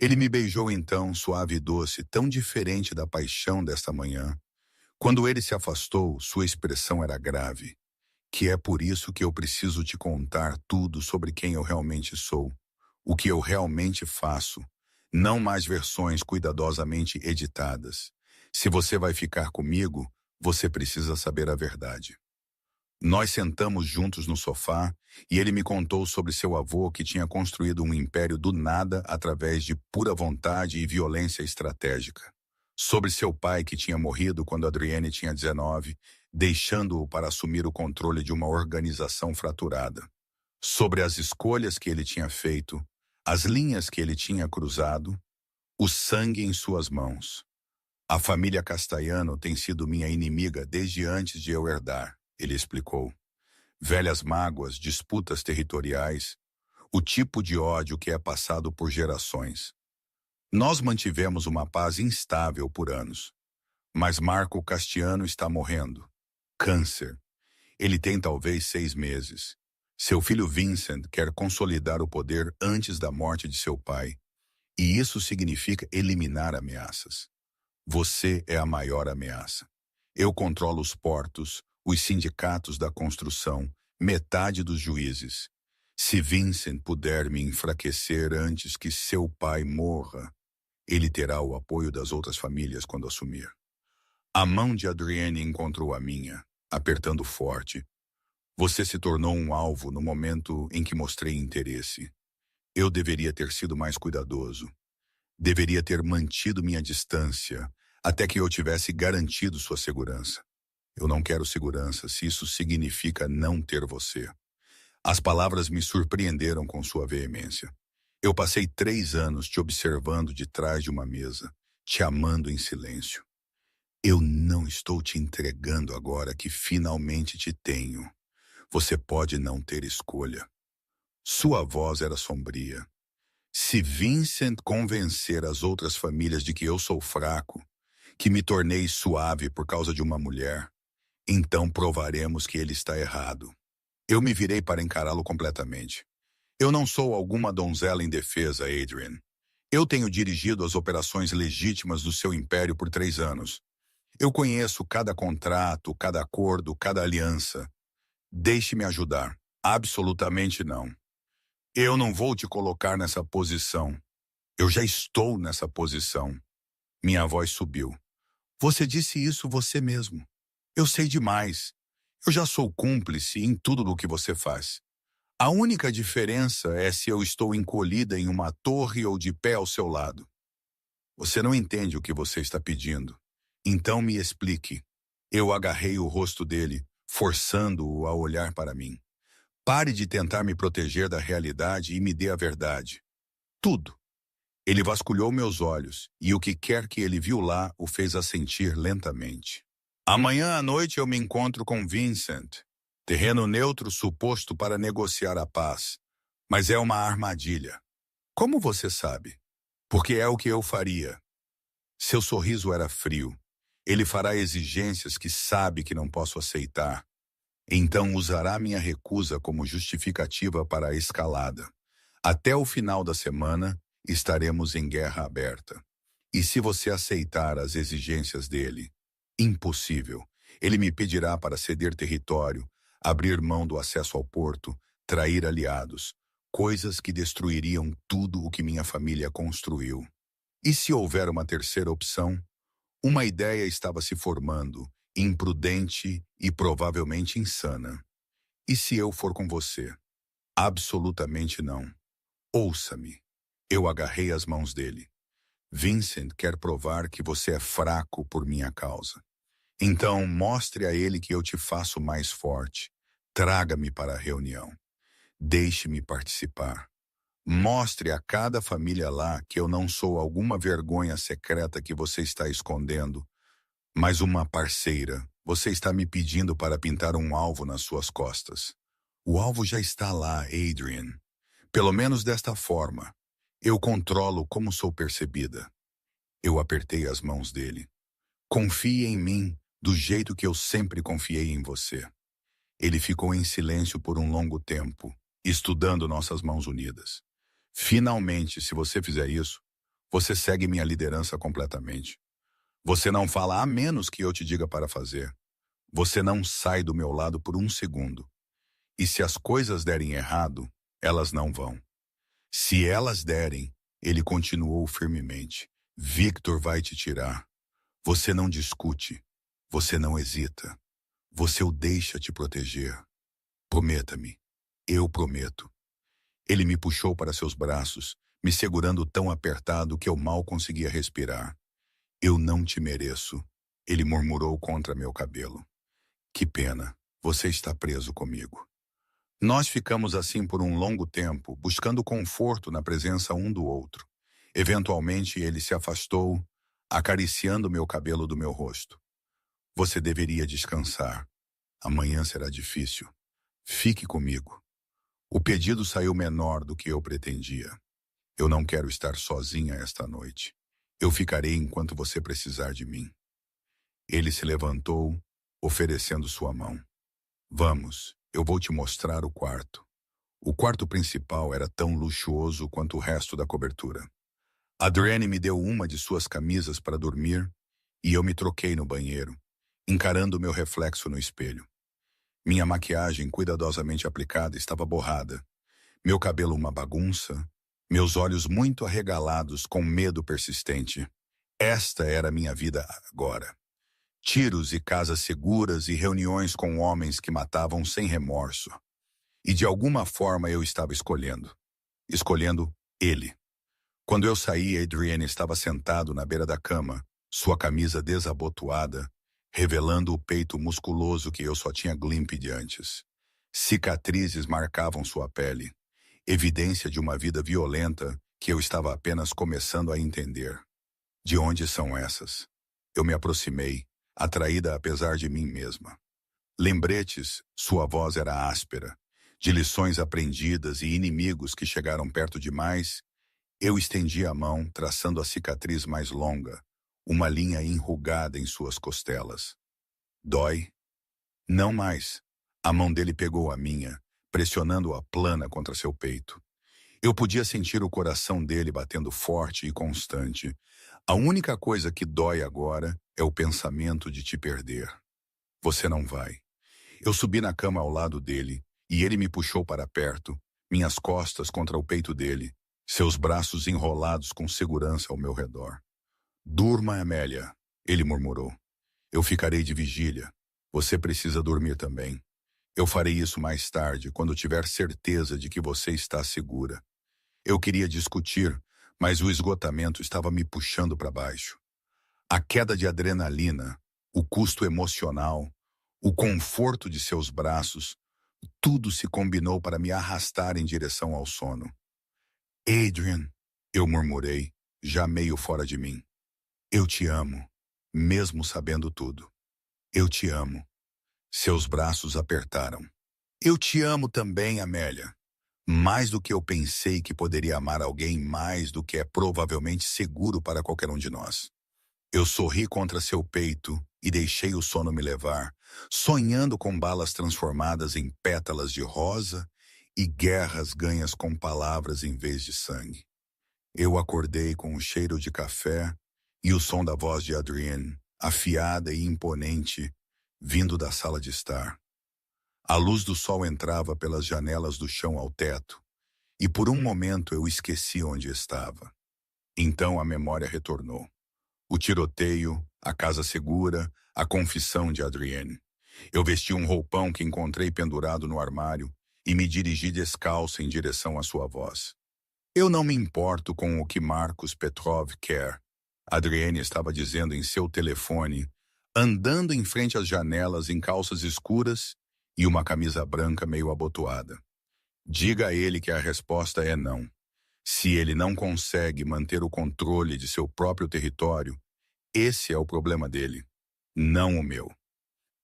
Ele me beijou então, suave e doce, tão diferente da paixão desta manhã. Quando ele se afastou, sua expressão era grave. Que é por isso que eu preciso te contar tudo sobre quem eu realmente sou, o que eu realmente faço, não mais versões cuidadosamente editadas. Se você vai ficar comigo, você precisa saber a verdade. Nós sentamos juntos no sofá e ele me contou sobre seu avô que tinha construído um império do nada através de pura vontade e violência estratégica. Sobre seu pai que tinha morrido quando Adrienne tinha 19, deixando-o para assumir o controle de uma organização fraturada. Sobre as escolhas que ele tinha feito, as linhas que ele tinha cruzado, o sangue em suas mãos. A família Castellano tem sido minha inimiga desde antes de eu herdar, ele explicou. Velhas mágoas, disputas territoriais, o tipo de ódio que é passado por gerações. Nós mantivemos uma paz instável por anos. Mas Marco Castiano está morrendo. Câncer. Ele tem talvez 6 meses. Seu filho Vincent quer consolidar o poder antes da morte de seu pai. E isso significa eliminar ameaças. Você é a maior ameaça. Eu controlo os portos, os sindicatos da construção, metade dos juízes. Se Vincent puder me enfraquecer antes que seu pai morra, ele terá o apoio das outras famílias quando assumir. A mão de Adrienne encontrou a minha, apertando forte. Você se tornou um alvo no momento em que mostrei interesse. Eu deveria ter sido mais cuidadoso. Deveria ter mantido minha distância até que eu tivesse garantido sua segurança. Eu não quero segurança se isso significa não ter você. As palavras me surpreenderam com sua veemência. Eu passei 3 anos te observando de trás de uma mesa, te amando em silêncio. Eu não estou te entregando agora que finalmente te tenho. Você pode não ter escolha. Sua voz era sombria. Se Vincent convencer as outras famílias de que eu sou fraco, que me tornei suave por causa de uma mulher, então provaremos que ele está errado. Eu me virei para encará-lo completamente. Eu não sou alguma donzela indefesa, Adrian. Eu tenho dirigido as operações legítimas do seu império por 3 anos. Eu conheço cada contrato, cada acordo, cada aliança. Deixe-me ajudar. Absolutamente não. Eu não vou te colocar nessa posição. Eu já estou nessa posição. Minha voz subiu. Você disse isso você mesmo. Eu sei demais. Eu já sou cúmplice em tudo o que você faz. A única diferença é se eu estou encolhida em uma torre ou de pé ao seu lado. Você não entende o que você está pedindo. Então me explique. Eu agarrei o rosto dele, forçando-o a olhar para mim. Pare de tentar me proteger da realidade e me dê a verdade. Tudo. Ele vasculhou meus olhos, e o que quer que ele viu lá o fez assentir lentamente. Amanhã à noite eu me encontro com Vincent. Terreno neutro suposto para negociar a paz. Mas é uma armadilha. Como você sabe? Porque é o que eu faria. Seu sorriso era frio. Ele fará exigências que sabe que não posso aceitar. Então usará minha recusa como justificativa para a escalada. Até o final da semana, estaremos em guerra aberta. E se você aceitar as exigências dele? Impossível. Ele me pedirá para ceder território, abrir mão do acesso ao porto, trair aliados, coisas que destruiriam tudo o que minha família construiu. E se houver uma terceira opção? Uma ideia estava se formando, imprudente e provavelmente insana. E se eu for com você? Absolutamente não. Ouça-me. Eu agarrei as mãos dele. Vincent quer provar que você é fraco por minha causa. Então, mostre a ele que eu te faço mais forte. Traga-me para a reunião. Deixe-me participar. Mostre a cada família lá que eu não sou alguma vergonha secreta que você está escondendo, mas uma parceira. Você está me pedindo para pintar um alvo nas suas costas. O alvo já está lá, Adrian. Pelo menos desta forma. Eu controlo como sou percebida. Eu apertei as mãos dele. Confie em mim, do jeito que eu sempre confiei em você. Ele ficou em silêncio por um longo tempo, estudando nossas mãos unidas. Finalmente, se você fizer isso, Você segue minha liderança completamente. Você não fala a menos que eu te diga para fazer. Você não sai do meu lado por um segundo. E se as coisas derem errado, elas não vão. Se elas derem, ele continuou firmemente. Victor vai te tirar. Você não discute. Você não hesita. Você o deixa te proteger. Prometa-me. Eu prometo. Ele me puxou para seus braços, me segurando tão apertado que eu mal conseguia respirar. Eu não te mereço, ele murmurou contra meu cabelo. Que pena, você está preso comigo. Nós ficamos assim por um longo tempo, buscando conforto na presença um do outro. Eventualmente ele se afastou, acariciando meu cabelo do meu rosto. Você deveria descansar. Amanhã será difícil. Fique comigo. O pedido saiu menor do que eu pretendia. Eu não quero estar sozinha esta noite. Eu ficarei enquanto você precisar de mim. Ele se levantou, oferecendo sua mão. Vamos, eu vou te mostrar o quarto. O quarto principal era tão luxuoso quanto o resto da cobertura. Adrienne me deu uma de suas camisas para dormir e eu me troquei no banheiro, encarando meu reflexo no espelho. Minha maquiagem cuidadosamente aplicada estava borrada, meu cabelo uma bagunça, meus olhos muito arregalados com medo persistente. Esta era a minha vida agora. Tiros e casas seguras e reuniões com homens que matavam sem remorso. E de alguma forma eu estava escolhendo. Escolhendo ele. Quando eu saí, Adrienne estava sentado na beira da cama, sua camisa desabotoada, revelando o peito musculoso que eu só tinha glimpse de antes. Cicatrizes marcavam sua pele, evidência de uma vida violenta que eu estava apenas começando a entender. De onde são essas? Eu me aproximei, atraída apesar de mim mesma. Lembretes, sua voz era áspera, de lições aprendidas e inimigos que chegaram perto demais. Eu estendi a mão, traçando a cicatriz mais longa, uma linha enrugada em suas costelas. Dói? Não mais. A mão dele pegou a minha, pressionando-a plana contra seu peito. Eu podia sentir o coração dele batendo forte e constante. A única coisa que dói agora é o pensamento de te perder. Você não vai. Eu subi na cama ao lado dele, e ele me puxou para perto, minhas costas contra o peito dele, seus braços enrolados com segurança ao meu redor. Durma, Amélia, ele murmurou. Eu ficarei de vigília. Você precisa dormir também. Eu farei isso mais tarde, quando tiver certeza de que você está segura. Eu queria discutir, mas o esgotamento estava me puxando para baixo. A queda de adrenalina, o custo emocional, o conforto de seus braços, tudo se combinou para me arrastar em direção ao sono. Adrian, eu murmurei, já meio fora de mim. Eu te amo, mesmo sabendo tudo. Eu te amo. Seus braços apertaram. Eu te amo também, Amélia. Mais do que eu pensei que poderia amar alguém mais do que é provavelmente seguro para qualquer um de nós. Eu sorri contra seu peito e deixei o sono me levar, sonhando com balas transformadas em pétalas de rosa e guerras ganhas com palavras em vez de sangue. Eu acordei com o cheiro de café e o som da voz de Adrienne, afiada e imponente, vindo da sala de estar. A luz do sol entrava pelas janelas do chão ao teto, e por um momento eu esqueci onde estava. Então a memória retornou. O tiroteio, a casa segura, a confissão de Adrienne. Eu vesti um roupão que encontrei pendurado no armário e me dirigi descalço em direção à sua voz. Eu não me importo com o que Marcos Petrov quer, Adrienne estava dizendo em seu telefone, andando em frente às janelas em calças escuras e uma camisa branca meio abotoada. Diga a ele que a resposta é não. Se ele não consegue manter o controle de seu próprio território, esse é o problema dele, não o meu.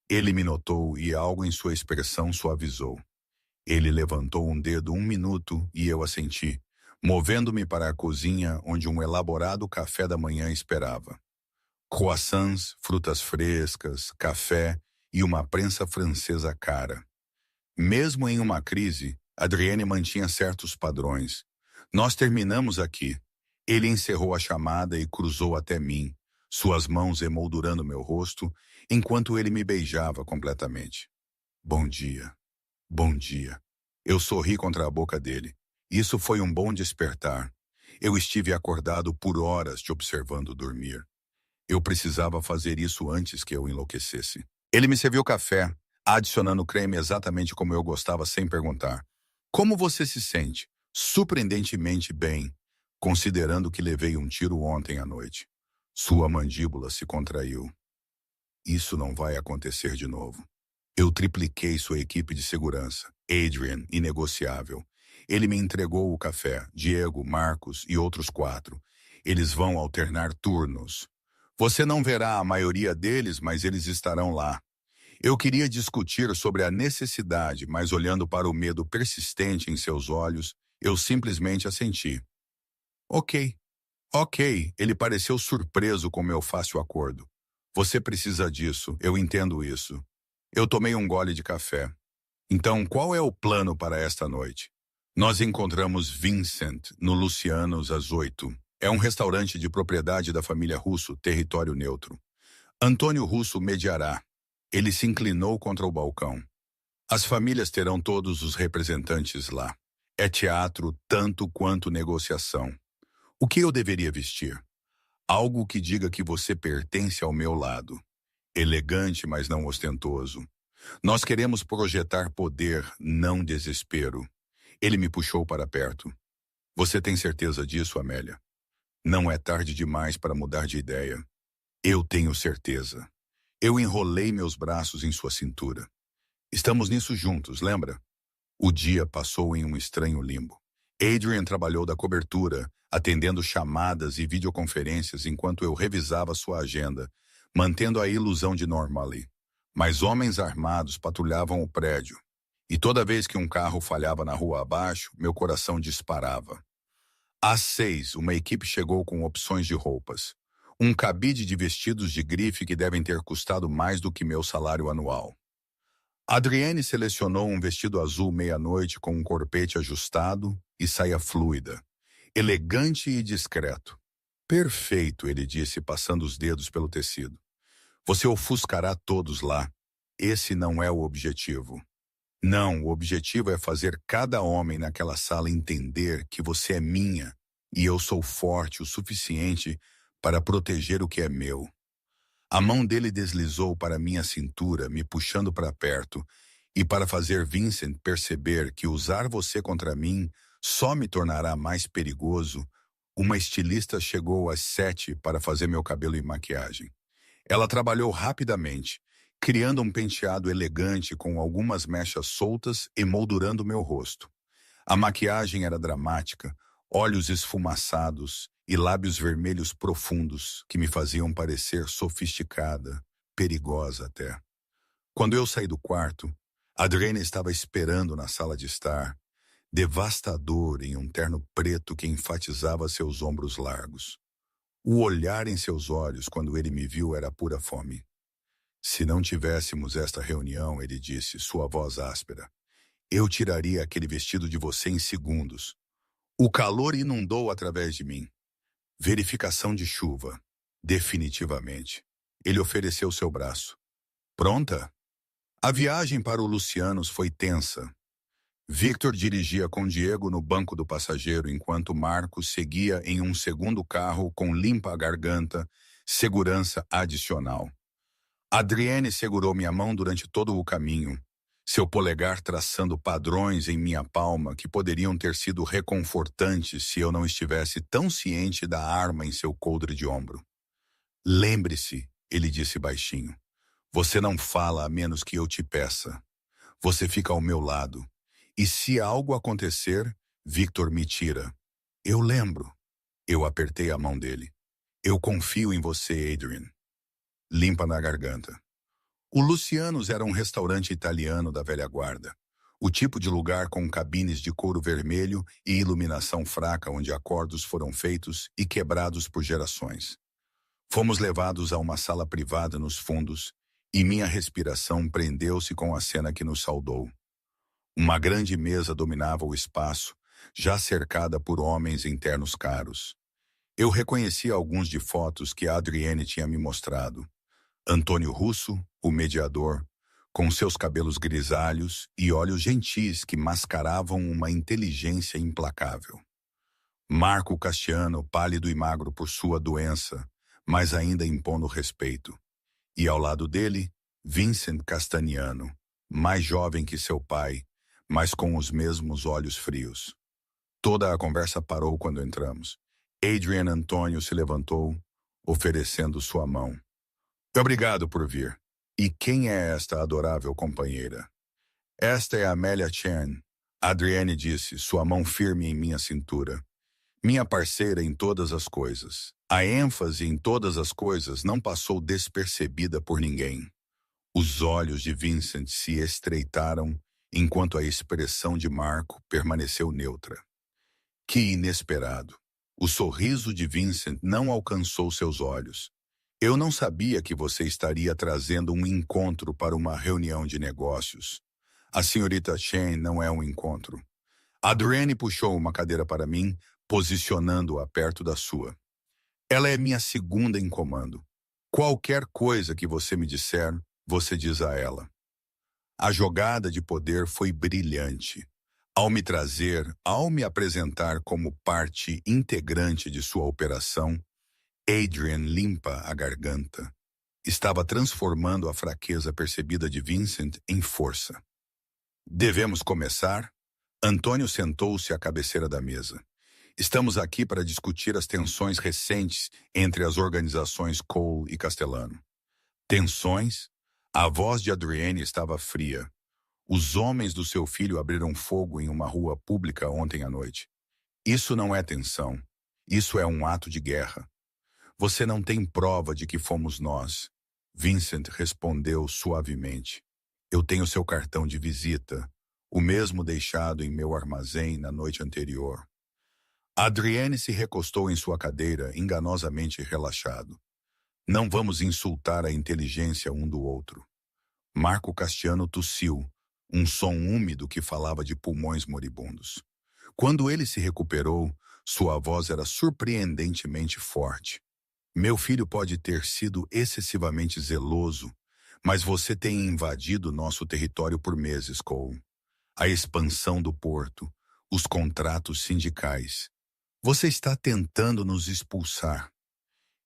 Ele me notou e algo em sua expressão suavizou. Ele levantou um dedo 1 minuto e eu assenti, movendo-me para a cozinha onde um elaborado café da manhã esperava. Croissants, frutas frescas, café e uma prensa francesa cara. Mesmo em uma crise, Adrienne mantinha certos padrões. Nós terminamos aqui. Ele encerrou a chamada e cruzou até mim, suas mãos emoldurando meu rosto, enquanto ele me beijava completamente. Bom dia. Bom dia. Eu sorri contra a boca dele. Isso foi um bom despertar. Eu estive acordado por horas te observando dormir. Eu precisava fazer isso antes que eu enlouquecesse. Ele me serviu café, adicionando creme exatamente como eu gostava sem perguntar. Como você se sente? Surpreendentemente bem, considerando que levei um tiro ontem à noite. Sua mandíbula se contraiu. Isso não vai acontecer de novo. Eu tripliquei sua equipe de segurança. Adrian, inegociável. Ele me entregou o café, Diego, Marcos e outros 4. Eles vão alternar turnos. Você não verá a maioria deles, mas eles estarão lá. Eu queria discutir sobre a necessidade, mas olhando para o medo persistente em seus olhos, eu simplesmente assenti. Ok, ok, ele pareceu surpreso com meu fácil acordo. Você precisa disso, eu entendo isso. Eu tomei um gole de café. Então, qual é o plano para esta noite? Nós encontramos Vincent no Lucianos às 8. É um restaurante de propriedade da família Russo, território neutro. Antônio Russo mediará. Ele se inclinou contra o balcão. As famílias terão todos os representantes lá. É teatro tanto quanto negociação. O que eu deveria vestir? Algo que diga que você pertence ao meu lado. Elegante, mas não ostentoso. Nós queremos projetar poder, não desespero. Ele me puxou para perto. Você tem certeza disso, Amélia? Não é tarde demais para mudar de ideia. Eu tenho certeza. Eu enrolei meus braços em sua cintura. Estamos nisso juntos, lembra? O dia passou em um estranho limbo. Adrian trabalhou da cobertura, atendendo chamadas e videoconferências enquanto eu revisava sua agenda, mantendo a ilusão de normally. Mas homens armados patrulhavam o prédio. E toda vez que um carro falhava na rua abaixo, meu coração disparava. Às 6, uma equipe chegou com opções de roupas. Um cabide de vestidos de grife que devem ter custado mais do que meu salário anual. Adriane selecionou um vestido azul meia-noite com um corpete ajustado e saia fluida, elegante e discreto. Perfeito, ele disse, passando os dedos pelo tecido. Você ofuscará todos lá. Esse não é o objetivo. Não, o objetivo é fazer cada homem naquela sala entender que você é minha e eu sou forte o suficiente para proteger o que é meu. A mão dele deslizou para minha cintura, me puxando para perto, e para fazer Vincent perceber que usar você contra mim só me tornará mais perigoso, uma estilista chegou às 7 para fazer meu cabelo e maquiagem. Ela trabalhou rapidamente, criando um penteado elegante com algumas mechas soltas e moldurando meu rosto. A maquiagem era dramática, olhos esfumaçados e lábios vermelhos profundos que me faziam parecer sofisticada, perigosa até. Quando eu saí do quarto, Adriana estava esperando na sala de estar, devastador em um terno preto que enfatizava seus ombros largos. O olhar em seus olhos quando ele me viu era pura fome. Se não tivéssemos esta reunião, ele disse, sua voz áspera, eu tiraria aquele vestido de você em segundos. O calor inundou através de mim. Verificação de chuva. Definitivamente. Ele ofereceu seu braço. Pronta? A viagem para o Lucianos foi tensa. Victor dirigia com Diego no banco do passageiro enquanto Marcos seguia em um segundo carro com limpa garganta, segurança adicional. Adriane segurou minha mão durante todo o caminho, seu polegar traçando padrões em minha palma que poderiam ter sido reconfortantes se eu não estivesse tão ciente da arma em seu coldre de ombro. Lembre-se, ele disse baixinho, você não fala a menos que eu te peça. Você fica ao meu lado. E se algo acontecer, Victor me tira. Eu lembro. Eu apertei a mão dele. Eu confio em você, Adrian. Limpa na garganta. O Lucianos era um restaurante italiano da velha guarda. O tipo de lugar com cabines de couro vermelho e iluminação fraca onde acordos foram feitos e quebrados por gerações. Fomos levados a uma sala privada nos fundos e minha respiração prendeu-se com a cena que nos saudou. Uma grande mesa dominava o espaço, já cercada por homens em ternos caros. Eu reconheci alguns de fotos que a Adrienne tinha me mostrado. Antônio Russo, o mediador, com seus cabelos grisalhos e olhos gentis que mascaravam uma inteligência implacável. Marco Castiano, pálido e magro por sua doença, mas ainda impondo respeito. E ao lado dele, Vincent Castaniano, mais jovem que seu pai, mas com os mesmos olhos frios. Toda a conversa parou quando entramos. Adrian Antônio se levantou, oferecendo sua mão. Obrigado por vir. E quem é esta adorável companheira? Esta é Amélia Chen, Adrienne disse, sua mão firme em minha cintura. Minha parceira em todas as coisas. A ênfase em todas as coisas não passou despercebida por ninguém. Os olhos de Vincent se estreitaram, enquanto a expressão de Marco permaneceu neutra. Que inesperado! O sorriso de Vincent não alcançou seus olhos. Eu não sabia que você estaria trazendo um encontro para uma reunião de negócios. A senhorita Chen não é um encontro. Adrienne puxou uma cadeira para mim, posicionando-a perto da sua. Ela é minha segunda em comando. Qualquer coisa que você me disser, você diz a ela. A jogada de poder foi brilhante. Ao me apresentar como parte integrante de sua operação, Adrian limpa a garganta. Estava transformando a fraqueza percebida de Vincent em força. Devemos começar? Antônio sentou-se à cabeceira da mesa. Estamos aqui para discutir as tensões recentes entre as organizações Cole e Castellano. Tensões? A voz de Adrienne estava fria. Os homens do seu filho abriram fogo em uma rua pública ontem à noite. Isso não é tensão. Isso é um ato de guerra. Você não tem prova de que fomos nós. Vincent respondeu suavemente. Eu tenho seu cartão de visita, o mesmo deixado em meu armazém na noite anterior. Adrienne se recostou em sua cadeira, enganosamente relaxado. Não vamos insultar a inteligência um do outro. Marco Castiano tossiu, um som úmido que falava de pulmões moribundos. Quando ele se recuperou, sua voz era surpreendentemente forte. Meu filho pode ter sido excessivamente zeloso, mas você tem invadido nosso território por meses, Cole. A expansão do porto, os contratos sindicais. Você está tentando nos expulsar.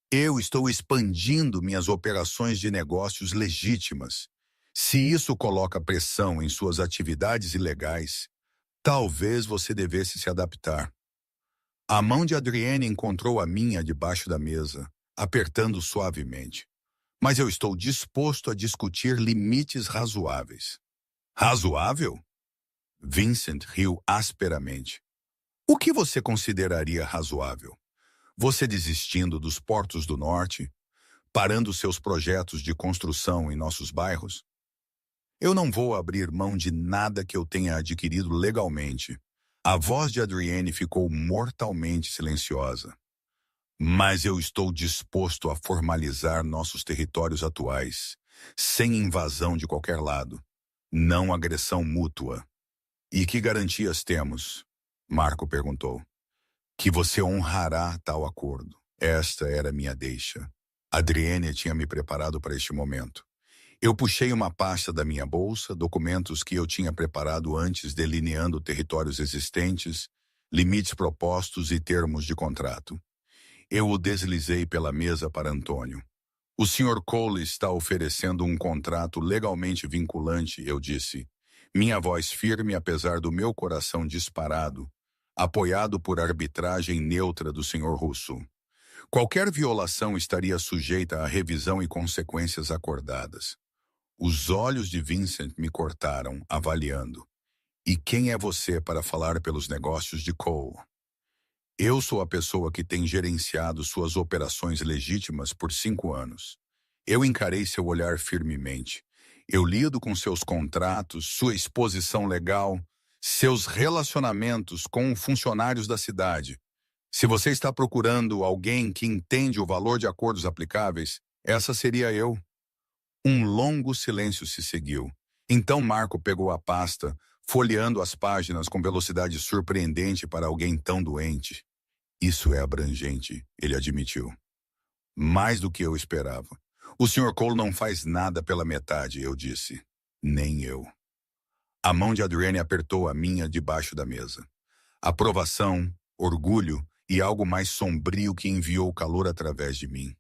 Eu estou expandindo minhas operações de negócios legítimas. Se isso coloca pressão em suas atividades ilegais, talvez você devesse se adaptar. A mão de Adrienne encontrou a minha debaixo da mesa, apertando suavemente. Mas eu estou disposto a discutir limites razoáveis. Razoável? Vincent riu asperamente. O que você consideraria razoável? Você desistindo dos portos do norte? Parando seus projetos de construção em nossos bairros? Eu não vou abrir mão de nada que eu tenha adquirido legalmente. A voz de Adrienne ficou mortalmente silenciosa. Mas eu estou disposto a formalizar nossos territórios atuais, sem invasão de qualquer lado. Não agressão mútua. E que garantias temos? Marco perguntou. Que você honrará tal acordo. Esta era minha deixa. Adrienne tinha me preparado para este momento. Eu puxei uma pasta da minha bolsa, documentos que eu tinha preparado antes delineando territórios existentes, limites propostos e termos de contrato. Eu o deslizei pela mesa para Antônio. O Sr. Cole está oferecendo um contrato legalmente vinculante, eu disse. Minha voz firme apesar do meu coração disparado, apoiado por arbitragem neutra do Sr. Russo. Qualquer violação estaria sujeita à revisão e consequências acordadas. Os olhos de Vincent me cortaram, avaliando. E quem é você para falar pelos negócios de Cole? Eu sou a pessoa que tem gerenciado suas operações legítimas por 5 anos. Eu encarei seu olhar firmemente. Eu lido com seus contratos, sua exposição legal, seus relacionamentos com funcionários da cidade. Se você está procurando alguém que entende o valor de acordos aplicáveis, essa seria eu. Um longo silêncio se seguiu. Então Marco pegou a pasta, folheando as páginas com velocidade surpreendente para alguém tão doente. Isso é abrangente, ele admitiu. Mais do que eu esperava. O Sr. Cole não faz nada pela metade, eu disse. Nem eu. A mão de Adrienne apertou a minha debaixo da mesa. Aprovação, orgulho e algo mais sombrio que enviou calor através de mim.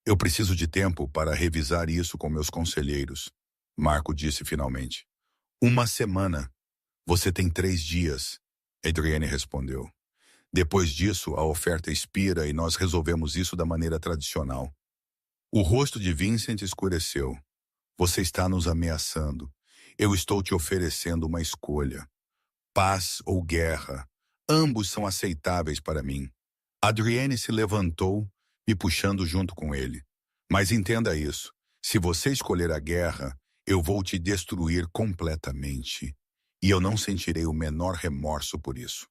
Eu preciso de tempo para revisar isso com meus conselheiros, Marco disse finalmente. 1 semana. Você tem 3 dias, Adrienne respondeu. Depois disso, a oferta expira e nós resolvemos isso da maneira tradicional. O rosto de Vincent escureceu. Você está nos ameaçando. Eu estou te oferecendo uma escolha. Paz ou guerra. Ambos são aceitáveis para mim. Adrienne se levantou, me puxando junto com ele. Mas entenda isso. Se você escolher a guerra, eu vou te destruir completamente. E eu não sentirei o menor remorso por isso.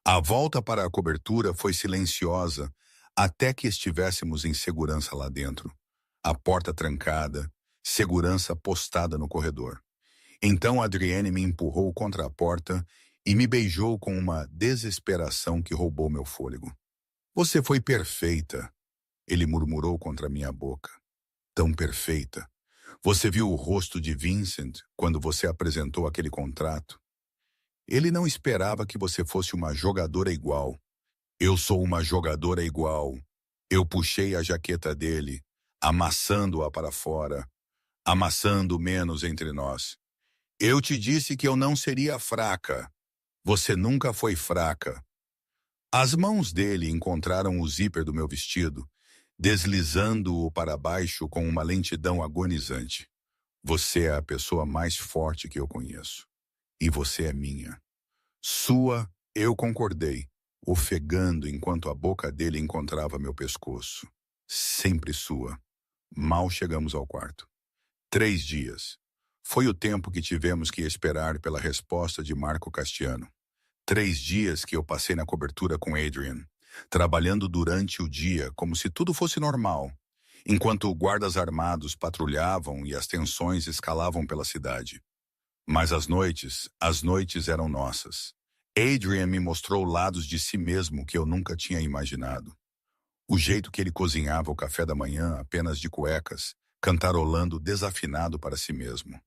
A volta para a cobertura foi silenciosa até que estivéssemos em segurança lá dentro. A porta trancada, segurança postada no corredor. Então Adrienne me empurrou contra a porta e me beijou com uma desesperação que roubou meu fôlego. Você foi perfeita, ele murmurou contra minha boca. Tão perfeita. Você viu o rosto de Vincent quando você apresentou aquele contrato? Ele não esperava que você fosse uma jogadora igual. Eu sou uma jogadora igual. Eu puxei a jaqueta dele, amassando-a para fora, amassando menos entre nós. Eu te disse que eu não seria fraca. Você nunca foi fraca. As mãos dele encontraram o zíper do meu vestido, deslizando-o para baixo com uma lentidão agonizante. Você é a pessoa mais forte que eu conheço. E você é minha. Sua, eu concordei, ofegando enquanto a boca dele encontrava meu pescoço. Sempre sua. Mal chegamos ao quarto. 3 dias. Foi o tempo que tivemos que esperar pela resposta de Marco Castiano. 3 dias que eu passei na cobertura com Adrian, trabalhando durante o dia como se tudo fosse normal, enquanto guardas armados patrulhavam e as tensões escalavam pela cidade. Mas as noites eram nossas. Adrian me mostrou lados de si mesmo que eu nunca tinha imaginado. O jeito que ele cozinhava o café da manhã apenas de cuecas, cantarolando desafinado para si mesmo.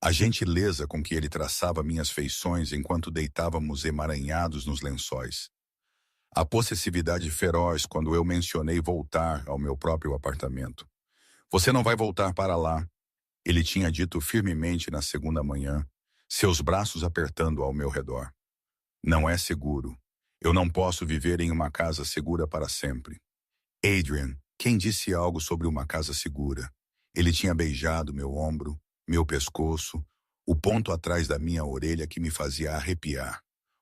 A gentileza com que ele traçava minhas feições enquanto deitávamos emaranhados nos lençóis. A possessividade feroz quando eu mencionei voltar ao meu próprio apartamento. Você não vai voltar para lá, ele tinha dito firmemente na segunda manhã, seus braços apertando ao meu redor. Não é seguro. Eu não posso viver em uma casa segura para sempre. Adrian, quem disse algo sobre uma casa segura? Ele tinha beijado meu ombro, meu pescoço, o ponto atrás da minha orelha que me fazia arrepiar.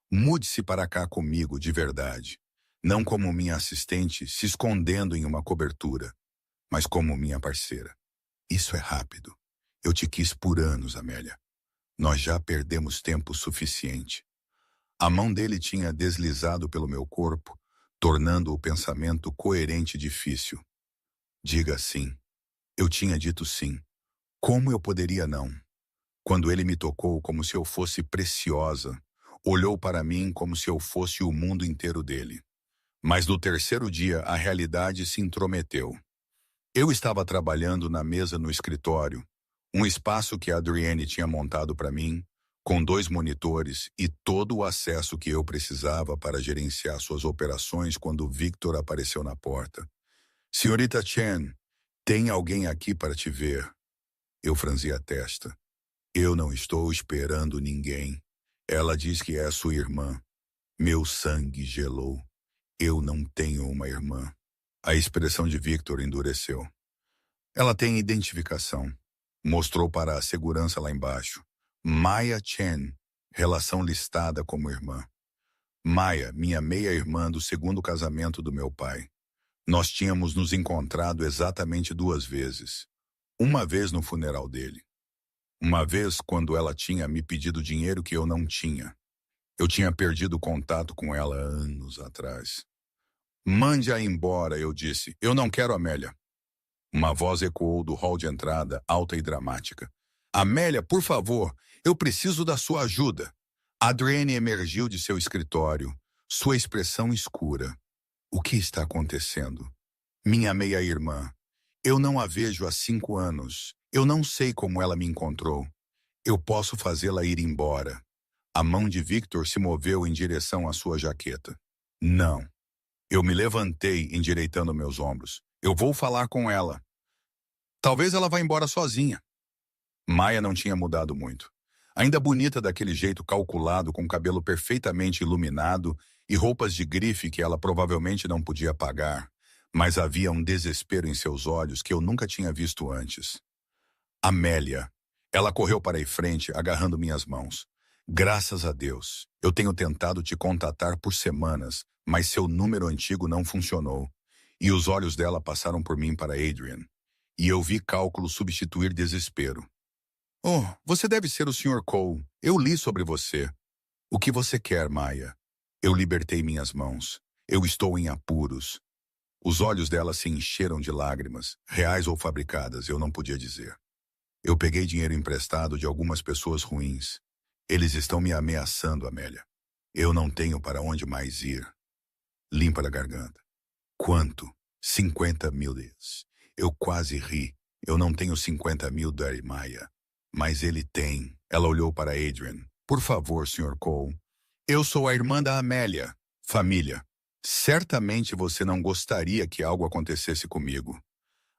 Mude-se para cá comigo de verdade. Não como minha assistente se escondendo em uma cobertura, mas como minha parceira. Isso é rápido. Eu te quis por anos, Amélia. Nós já perdemos tempo suficiente. A mão dele tinha deslizado pelo meu corpo, tornando o pensamento coerente difícil. Diga sim. Eu tinha dito sim. Como eu poderia não? Quando ele me tocou como se eu fosse preciosa, olhou para mim como se eu fosse o mundo inteiro dele. Mas no terceiro dia a realidade se intrometeu. Eu estava trabalhando na mesa no escritório, um espaço que a Adrienne tinha montado para mim, com 2 monitores e todo o acesso que eu precisava para gerenciar suas operações quando Victor apareceu na porta. Senhorita Chen, tem alguém aqui para te ver. Eu franzi a testa. Eu não estou esperando ninguém. Ela diz que é sua irmã. Meu sangue gelou. Eu não tenho uma irmã. A expressão de Victor endureceu. Ela tem identificação. Mostrou para a segurança lá embaixo. Maya Chen, relação listada como irmã. Maya, minha meia-irmã do segundo casamento do meu pai. Nós tínhamos nos encontrado exatamente 2 vezes. Uma vez no funeral dele. Uma vez quando ela tinha me pedido dinheiro que eu não tinha. Eu tinha perdido contato com ela anos atrás. Mande-a embora, eu disse. Eu não quero Amélia. Uma voz ecoou do hall de entrada, alta e dramática. Amélia, por favor, eu preciso da sua ajuda. Adrienne emergiu de seu escritório, Sua expressão escura. O que está acontecendo? Minha meia-irmã. Eu não a vejo há 5 anos. Eu não sei como ela me encontrou. Eu posso fazê-la ir embora. A mão de Victor se moveu em direção à sua jaqueta. Não. Eu me levantei, endireitando meus ombros. Eu vou falar com ela. Talvez ela vá embora sozinha. Maya não tinha mudado muito. Ainda bonita daquele jeito calculado, com cabelo perfeitamente iluminado e roupas de grife que ela provavelmente não podia pagar, mas havia um desespero em seus olhos que eu nunca tinha visto antes. Amélia. Ela correu para a frente, agarrando minhas mãos. Graças a Deus. Eu tenho tentado te contatar por semanas, mas seu número antigo não funcionou. E os olhos dela passaram por mim para Adrian. E eu vi cálculo substituir desespero. Oh, você deve ser o Sr. Cole. Eu li sobre você. O que você quer, Maya? Eu libertei minhas mãos. Eu estou em apuros. Os olhos dela se encheram de lágrimas, reais ou fabricadas, eu não podia dizer. Eu peguei dinheiro emprestado de algumas pessoas ruins. Eles estão me ameaçando, Amélia. Eu não tenho para onde mais ir. Limpa a garganta. Quanto? 50 mil. Eu quase ri. Eu não tenho 50 mil, Daddy Maya. Mas ele tem. Ela olhou para Adrian. Por favor, Sr. Cole. Eu sou a irmã da Amélia. Família. Certamente você não gostaria que algo acontecesse comigo.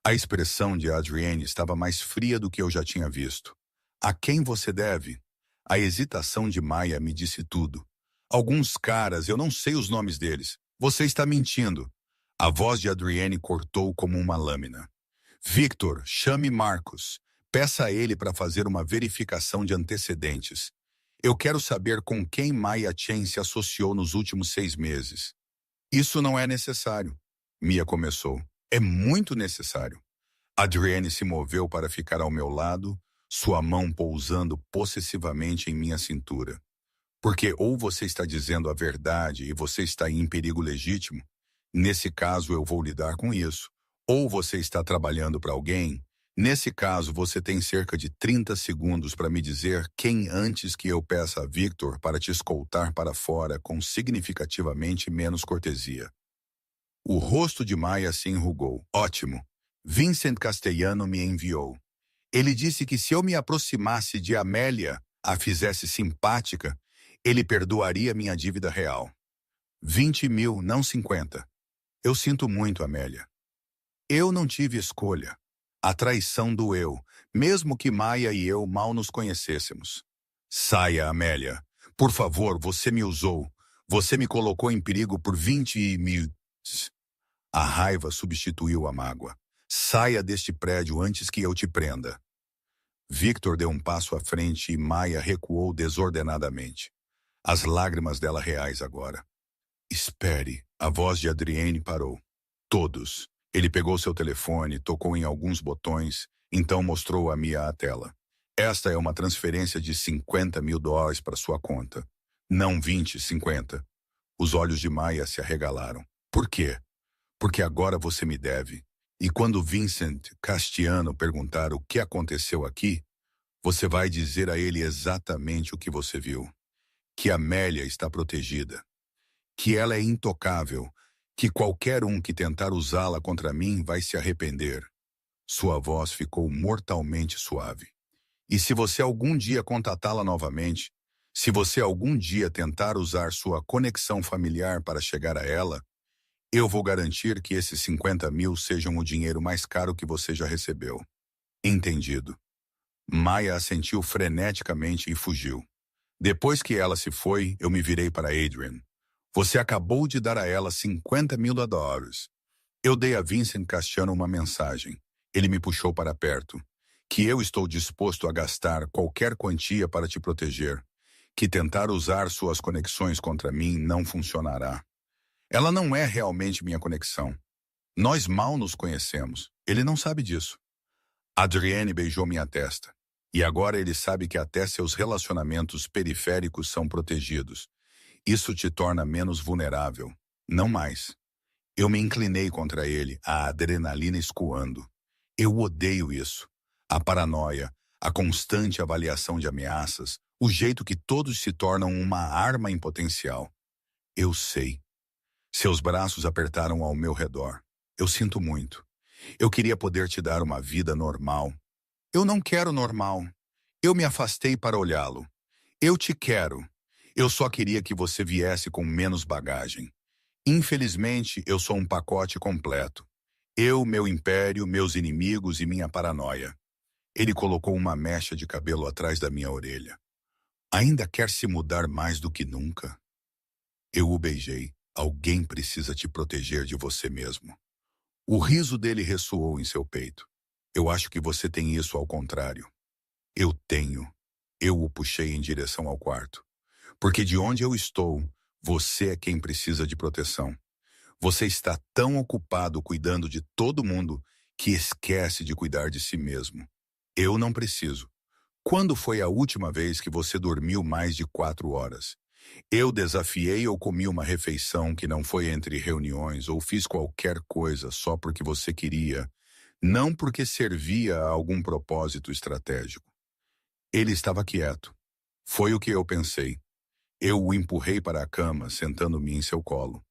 A expressão de Adrienne estava mais fria do que eu já tinha visto. A quem você deve? A hesitação de Maya me disse tudo. Alguns caras, eu não sei os nomes deles. Você está mentindo. A voz de Adrienne cortou como uma lâmina. Victor, chame Marcos. Peça a ele para fazer uma verificação de antecedentes. Eu quero saber com quem Maya Chen se associou nos últimos 6 meses. Isso não é necessário. Mia começou. É muito necessário. Adrienne se moveu para ficar ao meu lado, sua mão pousando possessivamente em minha cintura. Porque ou você está dizendo a verdade e você está em perigo legítimo, nesse caso eu vou lidar com isso. Ou você está trabalhando para alguém, nesse caso você tem cerca de 30 segundos para me dizer quem antes que eu peça a Victor para te escoltar para fora com significativamente menos cortesia. O rosto de Maya se enrugou. Ótimo. Vincent Castellano me enviou. Ele disse que se eu me aproximasse de Amélia, a fizesse simpática, ele perdoaria minha dívida real. 20 mil, não 50. Eu sinto muito, Amélia. Eu não tive escolha. A traição doeu, mesmo que Maya e eu mal nos conhecêssemos. Saia, Amélia. Por favor, você me usou. Você me colocou em perigo por 20 mil. A raiva substituiu a mágoa. Saia deste prédio antes que eu te prenda. Victor deu um passo à frente e Maya recuou desordenadamente. As lágrimas dela reais agora. Espere. A voz de Adrienne parou. Todos. Ele pegou seu telefone, tocou em alguns botões, então mostrou a Mia a tela. Esta é uma transferência de 50 mil dólares para sua conta. Não 20, 50. Os olhos de Maya se arregalaram. Por quê? Porque agora você me deve. E quando Vincent Castiano perguntar o que aconteceu aqui, você vai dizer a ele exatamente o que você viu. Que Amélia está protegida. Que ela é intocável. Que qualquer um que tentar usá-la contra mim vai se arrepender. Sua voz ficou mortalmente suave. E se você algum dia contatá-la novamente, se você algum dia tentar usar sua conexão familiar para chegar a ela, eu vou garantir que esses 50 mil sejam o dinheiro mais caro que você já recebeu. Entendido. Maya assentiu freneticamente e fugiu. Depois que ela se foi, eu me virei para Adrian. Você acabou de dar a ela 50 mil dólares. Eu dei a Vincent Castiano uma mensagem. Ele me puxou para perto. Que eu estou disposto a gastar qualquer quantia para te proteger. Que tentar usar suas conexões contra mim não funcionará. Ela não é realmente minha conexão. Nós mal nos conhecemos. Ele não sabe disso. Adrienne beijou minha testa. E agora ele sabe que até seus relacionamentos periféricos são protegidos. Isso te torna menos vulnerável. Não mais. Eu me inclinei contra ele, a adrenalina escoando. Eu odeio isso. A paranoia, a constante avaliação de ameaças, o jeito que todos se tornam uma arma em potencial. Eu sei. Seus braços apertaram ao meu redor. Eu sinto muito. Eu queria poder te dar uma vida normal. Eu não quero normal. Eu me afastei para olhá-lo. Eu te quero. Eu só queria que você viesse com menos bagagem. Infelizmente, eu sou um pacote completo. Eu, meu império, meus inimigos e minha paranoia. Ele colocou uma mecha de cabelo atrás da minha orelha. Ainda quer se mudar mais do que nunca? Eu o beijei. Alguém precisa te proteger de você mesmo. O riso dele ressoou em seu peito. Eu acho que você tem isso ao contrário. Eu tenho. Eu o puxei em direção ao quarto. Porque de onde eu estou, você é quem precisa de proteção. Você está tão ocupado cuidando de todo mundo que esquece de cuidar de si mesmo. Eu não preciso. Quando foi a última vez que você dormiu mais de 4 horas? Eu desafiei ou comi uma refeição que não foi entre reuniões ou fiz qualquer coisa só porque você queria, não porque servia a algum propósito estratégico. Ele estava quieto. Foi o que eu pensei. Eu o empurrei para a cama, sentando-me em seu colo.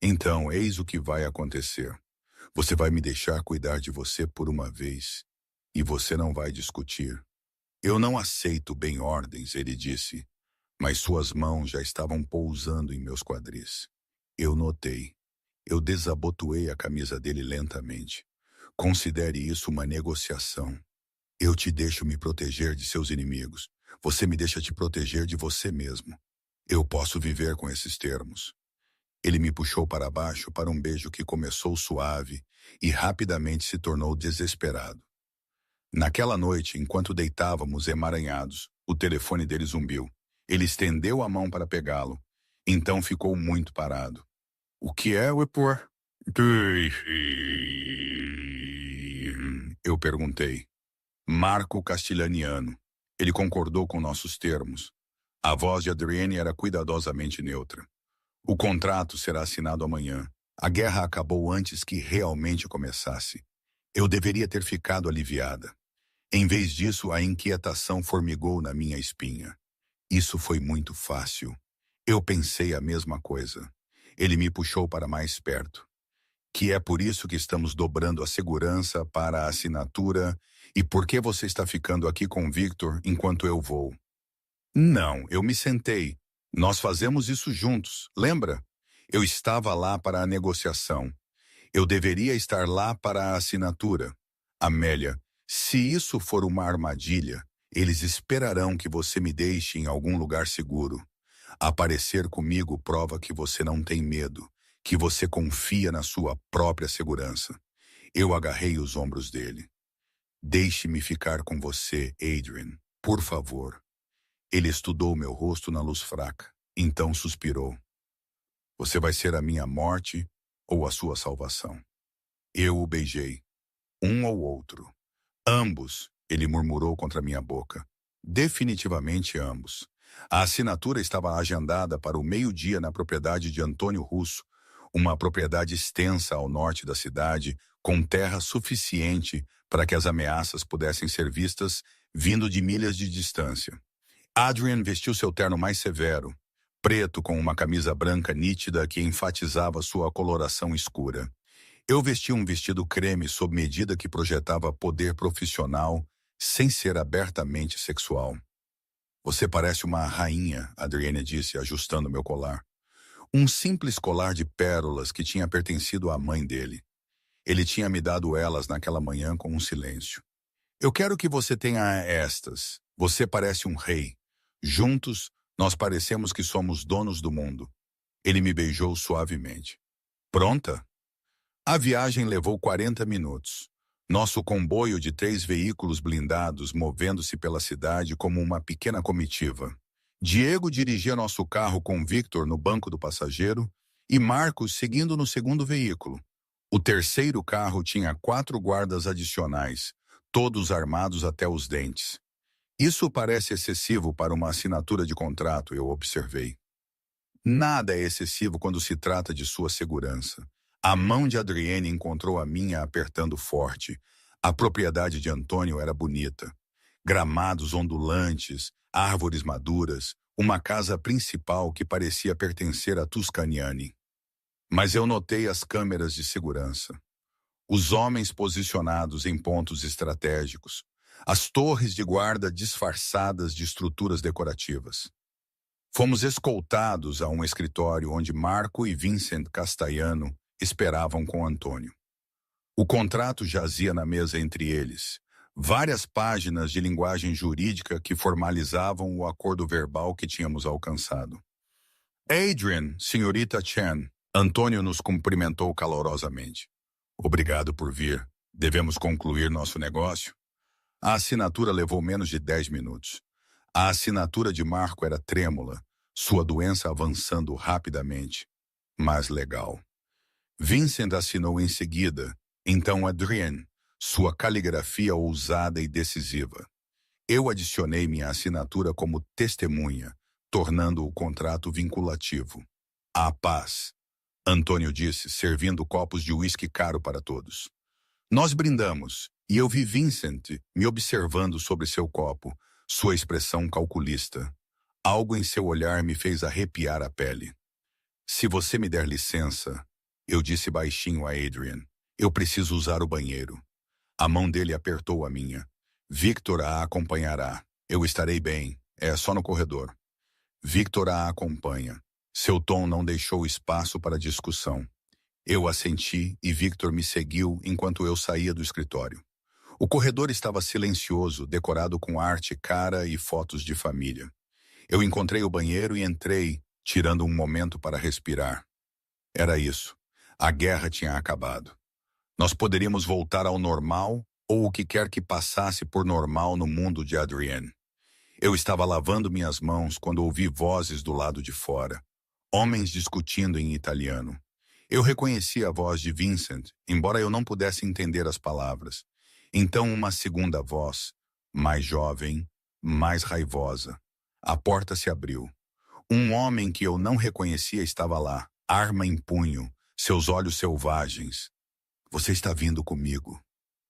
Então, eis o que vai acontecer. Você vai me deixar cuidar de você por uma vez. E você não vai discutir. Eu não aceito bem ordens, ele disse. Mas suas mãos já estavam pousando em meus quadris. Eu notei. Eu desabotoei a camisa dele lentamente. Considere isso uma negociação. Eu te deixo me proteger de seus inimigos. Você me deixa te proteger de você mesmo. Eu posso viver com esses termos. Ele me puxou para baixo para um beijo que começou suave e rapidamente se tornou desesperado. Naquela noite, enquanto deitávamos emaranhados, o telefone dele zumbiu. Ele estendeu a mão para pegá-lo. Então ficou muito parado. O que é, Whippoor? Eu perguntei. Marco Castilhaniano. Ele concordou com nossos termos. A voz de Adrienne era cuidadosamente neutra. O contrato será assinado amanhã. A guerra acabou antes que realmente começasse. Eu deveria ter ficado aliviada. Em vez disso, a inquietação formigou na minha espinha. Isso foi muito fácil. Eu pensei a mesma coisa. Ele me puxou para mais perto. Que é por isso que estamos dobrando a segurança para a assinatura e por que você está ficando aqui com Victor enquanto eu vou. Não, eu me sentei. Nós fazemos isso juntos, lembra? Eu estava lá para a negociação. Eu deveria estar lá para a assinatura. Amélia, se isso for uma armadilha, eles esperarão que você me deixe em algum lugar seguro. Aparecer comigo prova que você não tem medo, que você confia na sua própria segurança. Eu agarrei os ombros dele. Deixe-me ficar com você, Adrian, por favor. Ele estudou meu rosto na luz fraca, então suspirou. Você vai ser a minha morte ou a sua salvação. Eu o beijei. Um ou outro. Ambos, ele murmurou contra minha boca. Definitivamente ambos. A assinatura estava agendada para o meio-dia na propriedade de Antônio Russo, uma propriedade extensa ao norte da cidade, com terra suficiente para que as ameaças pudessem ser vistas vindo de milhas de distância. Adrian vestiu seu terno mais severo, preto com uma camisa branca nítida que enfatizava sua coloração escura. Eu vesti um vestido creme sob medida que projetava poder profissional sem ser abertamente sexual. Você parece uma rainha, Adrienne disse, ajustando meu colar. Um simples colar de pérolas que tinha pertencido à mãe dele. Ele tinha me dado elas naquela manhã com um silêncio. Eu quero que você tenha estas. Você parece um rei. Juntos, nós parecemos que somos donos do mundo. Ele me beijou suavemente. Pronta? A viagem levou 40 minutos. Nosso comboio de 3 veículos blindados movendo-se pela cidade como uma pequena comitiva. Diego dirigia nosso carro com Victor no banco do passageiro e Marcos seguindo no segundo veículo. O terceiro carro tinha 4 guardas adicionais, todos armados até os dentes. Isso parece excessivo para uma assinatura de contrato, eu observei. Nada é excessivo quando se trata de sua segurança. A mão de Adrienne encontrou a minha apertando forte. A propriedade de Antônio era bonita. Gramados ondulantes, árvores maduras, uma casa principal que parecia pertencer a Tuscaniani. Mas eu notei as câmeras de segurança, os homens posicionados em pontos estratégicos, as torres de guarda disfarçadas de estruturas decorativas. Fomos escoltados a um escritório onde Marco e Vincent Castellano esperavam com Antônio. O contrato jazia na mesa entre eles, várias páginas de linguagem jurídica que formalizavam o acordo verbal que tínhamos alcançado. Adrian, senhorita Chen, Antônio nos cumprimentou calorosamente. Obrigado por vir. Devemos concluir nosso negócio? A assinatura levou menos de 10 minutos. A assinatura de Marco era trêmula, sua doença avançando rapidamente, mas legal. Vincent assinou em seguida, então Adrian, sua caligrafia ousada e decisiva. Eu adicionei minha assinatura como testemunha, tornando o contrato vinculativo. A paz, Antônio disse, servindo copos de uísque caro para todos. Nós brindamos, e eu vi Vincent me observando sobre seu copo, sua expressão calculista. Algo em seu olhar me fez arrepiar a pele. Se você me der licença, eu disse baixinho a Adrian, eu preciso usar o banheiro. A mão dele apertou a minha. Victor a acompanhará. Eu estarei bem, é só no corredor. Victor a acompanha. Seu tom não deixou espaço para discussão. Eu assenti e Victor me seguiu enquanto eu saía do escritório. O corredor estava silencioso, decorado com arte cara e fotos de família. Eu encontrei o banheiro e entrei, tirando um momento para respirar. Era isso. A guerra tinha acabado. Nós poderíamos voltar ao normal ou o que quer que passasse por normal no mundo de Adrienne. Eu estava lavando minhas mãos quando ouvi vozes do lado de fora. Homens discutindo em italiano. Eu reconheci a voz de Vincent, embora eu não pudesse entender as palavras. Então uma segunda voz, mais jovem, mais raivosa. A porta se abriu. Um homem que eu não reconhecia estava lá, arma em punho, seus olhos selvagens. Você está vindo comigo.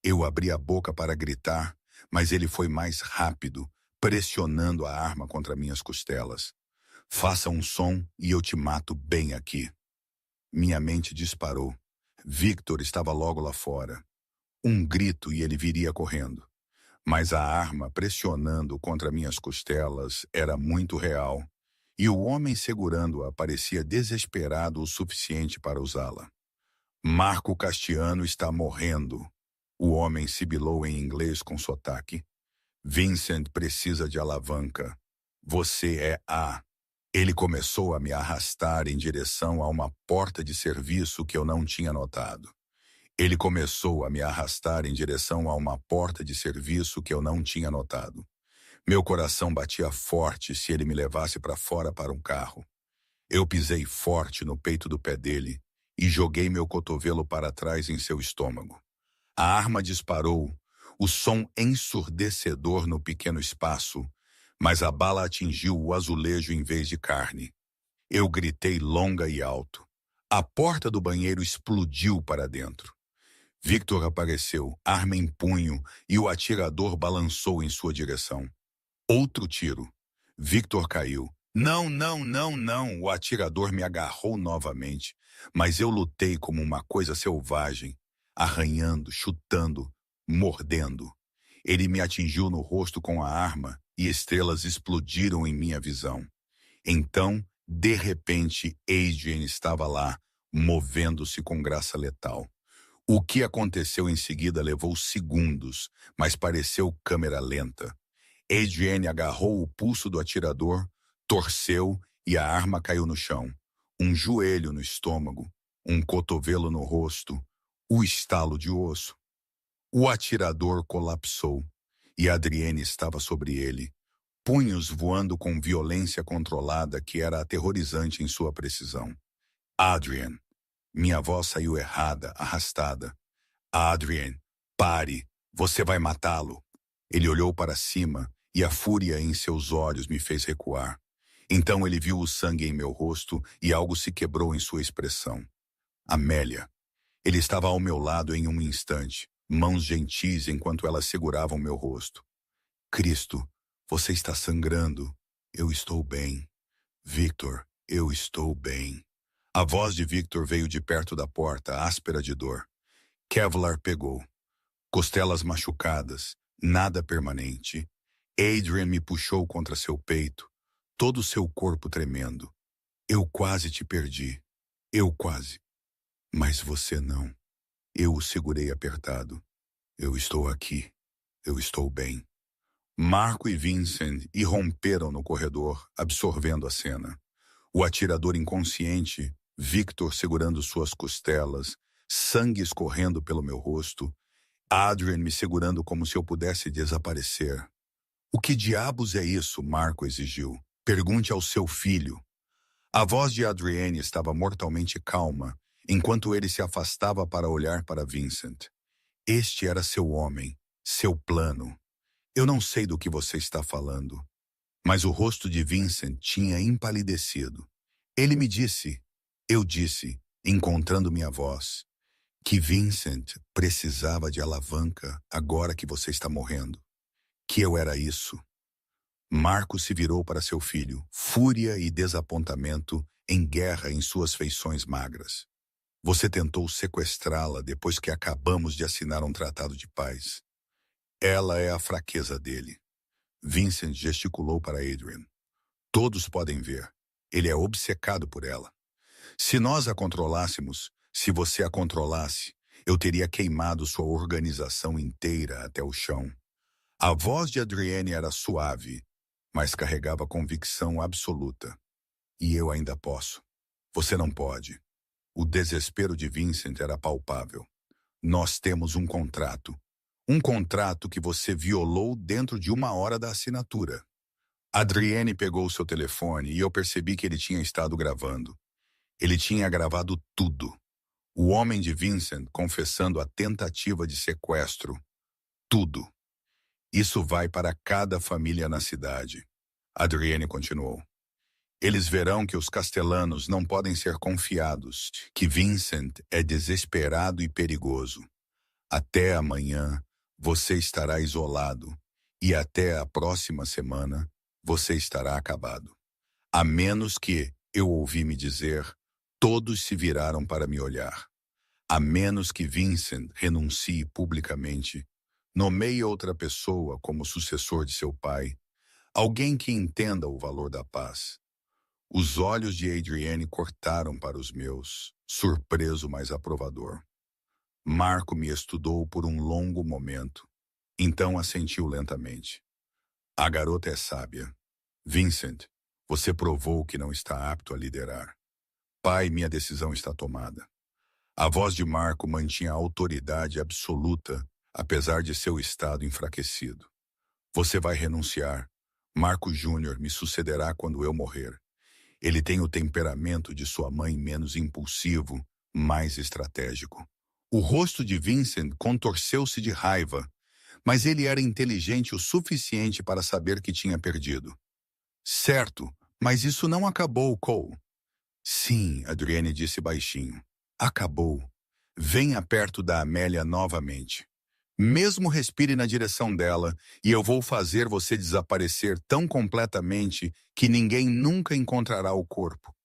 Eu abri a boca para gritar, mas ele foi mais rápido, pressionando a arma contra minhas costelas. Faça um som e eu te mato bem aqui. Minha mente disparou. Victor estava logo lá fora. Um grito e ele viria correndo. Mas a arma pressionando contra minhas costelas era muito real, e o homem segurando-a parecia desesperado o suficiente para usá-la. Marco Castiano está morrendo. O homem sibilou em inglês com sotaque. Vincent precisa de alavanca. Você é a... Ele começou a me arrastar em direção a uma porta de serviço que eu não tinha notado. Meu coração batia forte se ele me levasse para fora para um carro. Eu pisei forte no peito do pé dele e joguei meu cotovelo para trás em seu estômago. A arma disparou, o som ensurdecedor no pequeno espaço, mas a bala atingiu o azulejo em vez de carne. Eu gritei longa e alto. A porta do banheiro explodiu para dentro. Victor apareceu, arma em punho, e o atirador balançou em sua direção. Outro tiro. Victor caiu. Não, não, não, não! O atirador me agarrou novamente, mas eu lutei como uma coisa selvagem, arranhando, chutando, mordendo. Ele me atingiu no rosto com a arma e estrelas explodiram em minha visão. Então, de repente, Adrian estava lá, movendo-se com graça letal. O que aconteceu em seguida levou segundos, mas pareceu câmera lenta. Adrienne agarrou o pulso do atirador, torceu e a arma caiu no chão. Um joelho no estômago, um cotovelo no rosto, o estalo de osso. O atirador colapsou e Adrienne estava sobre ele, punhos voando com violência controlada que era aterrorizante em sua precisão. Adrian. Minha voz saiu errada, arrastada. Adrian, pare, você vai matá-lo. Ele olhou para cima e a fúria em seus olhos me fez recuar. Então ele viu o sangue em meu rosto e algo se quebrou em sua expressão. Amélia. Ele estava ao meu lado em um instante, mãos gentis enquanto elas seguravam meu rosto. Cristo, você está sangrando. Eu estou bem. Victor, eu estou bem. A voz de Victor veio de perto da porta, áspera de dor. Kevlar pegou. Costelas machucadas, nada permanente. Adrian me puxou contra seu peito, todo seu corpo tremendo. Eu quase te perdi. Eu quase. Mas você não. Eu o segurei apertado. Eu estou aqui. Eu estou bem. Marco e Vincent irromperam no corredor, absorvendo a cena. O atirador inconsciente, Victor segurando suas costelas, sangue escorrendo pelo meu rosto, Adrian me segurando como se eu pudesse desaparecer. O que diabos é isso? Marco exigiu. Pergunte ao seu filho. A voz de Adrienne estava mortalmente calma, enquanto ele se afastava para olhar para Vincent. Este era seu homem, seu plano. Eu não sei do que você está falando. Mas o rosto de Vincent tinha empalidecido. Ele me disse, eu disse, encontrando minha voz, que Vincent precisava de alavanca agora que você está morrendo. Que eu era isso. Marco se virou para seu filho, fúria e desapontamento em guerra em suas feições magras. Você tentou sequestrá-la depois que acabamos de assinar um tratado de paz. Ela é a fraqueza dele. Vincent gesticulou para Adrian. Todos podem ver. Ele é obcecado por ela. Se nós a controlássemos, se você a controlasse, eu teria queimado sua organização inteira até o chão. A voz de Adrienne era suave, mas carregava convicção absoluta. E eu ainda posso. Você não pode. O desespero de Vincent era palpável. Nós temos um contrato. Um contrato que você violou dentro de 1 hora da assinatura. Adrienne pegou seu telefone e eu percebi que ele tinha estado gravando. Ele tinha gravado tudo. O homem de Vincent confessando a tentativa de sequestro. Tudo. Isso vai para cada família na cidade. Adrienne continuou. Eles verão que os castelanos não podem ser confiados, que Vincent é desesperado e perigoso. Até amanhã, você estará isolado, e até a próxima semana, você estará acabado. A menos que, eu ouvi me dizer, todos se viraram para me olhar. A menos que Vincent renuncie publicamente, nomeie outra pessoa como sucessor de seu pai, alguém que entenda o valor da paz. Os olhos de Adrienne cortaram para os meus, surpreso mas aprovador. Marco me estudou por um longo momento, então assentiu lentamente. A garota é sábia. Vincent, você provou que não está apto a liderar. Pai, minha decisão está tomada. A voz de Marco mantinha a autoridade absoluta, apesar de seu estado enfraquecido. Você vai renunciar. Marco Júnior me sucederá quando eu morrer. Ele tem o temperamento de sua mãe, menos impulsivo, mais estratégico. O rosto de Vincent contorceu-se de raiva, mas ele era inteligente o suficiente para saber que tinha perdido. Certo, mas isso não acabou, Cole. Sim, Adrienne disse baixinho. Acabou. Venha perto da Amélia novamente. Mesmo respire na direção dela e eu vou fazer você desaparecer tão completamente que ninguém nunca encontrará o corpo.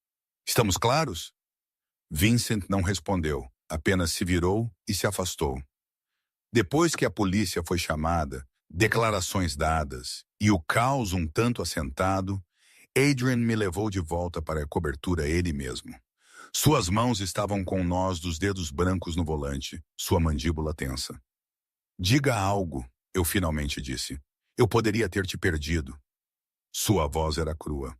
Estamos claros? Vincent não respondeu, apenas se virou e se afastou. Depois que a polícia foi chamada, declarações dadas e o caos um tanto assentado, Adrian me levou de volta para a cobertura ele mesmo. Suas mãos estavam com nós dos dedos brancos no volante, sua mandíbula tensa. Diga algo, eu finalmente disse. Eu poderia ter te perdido. Sua voz era crua.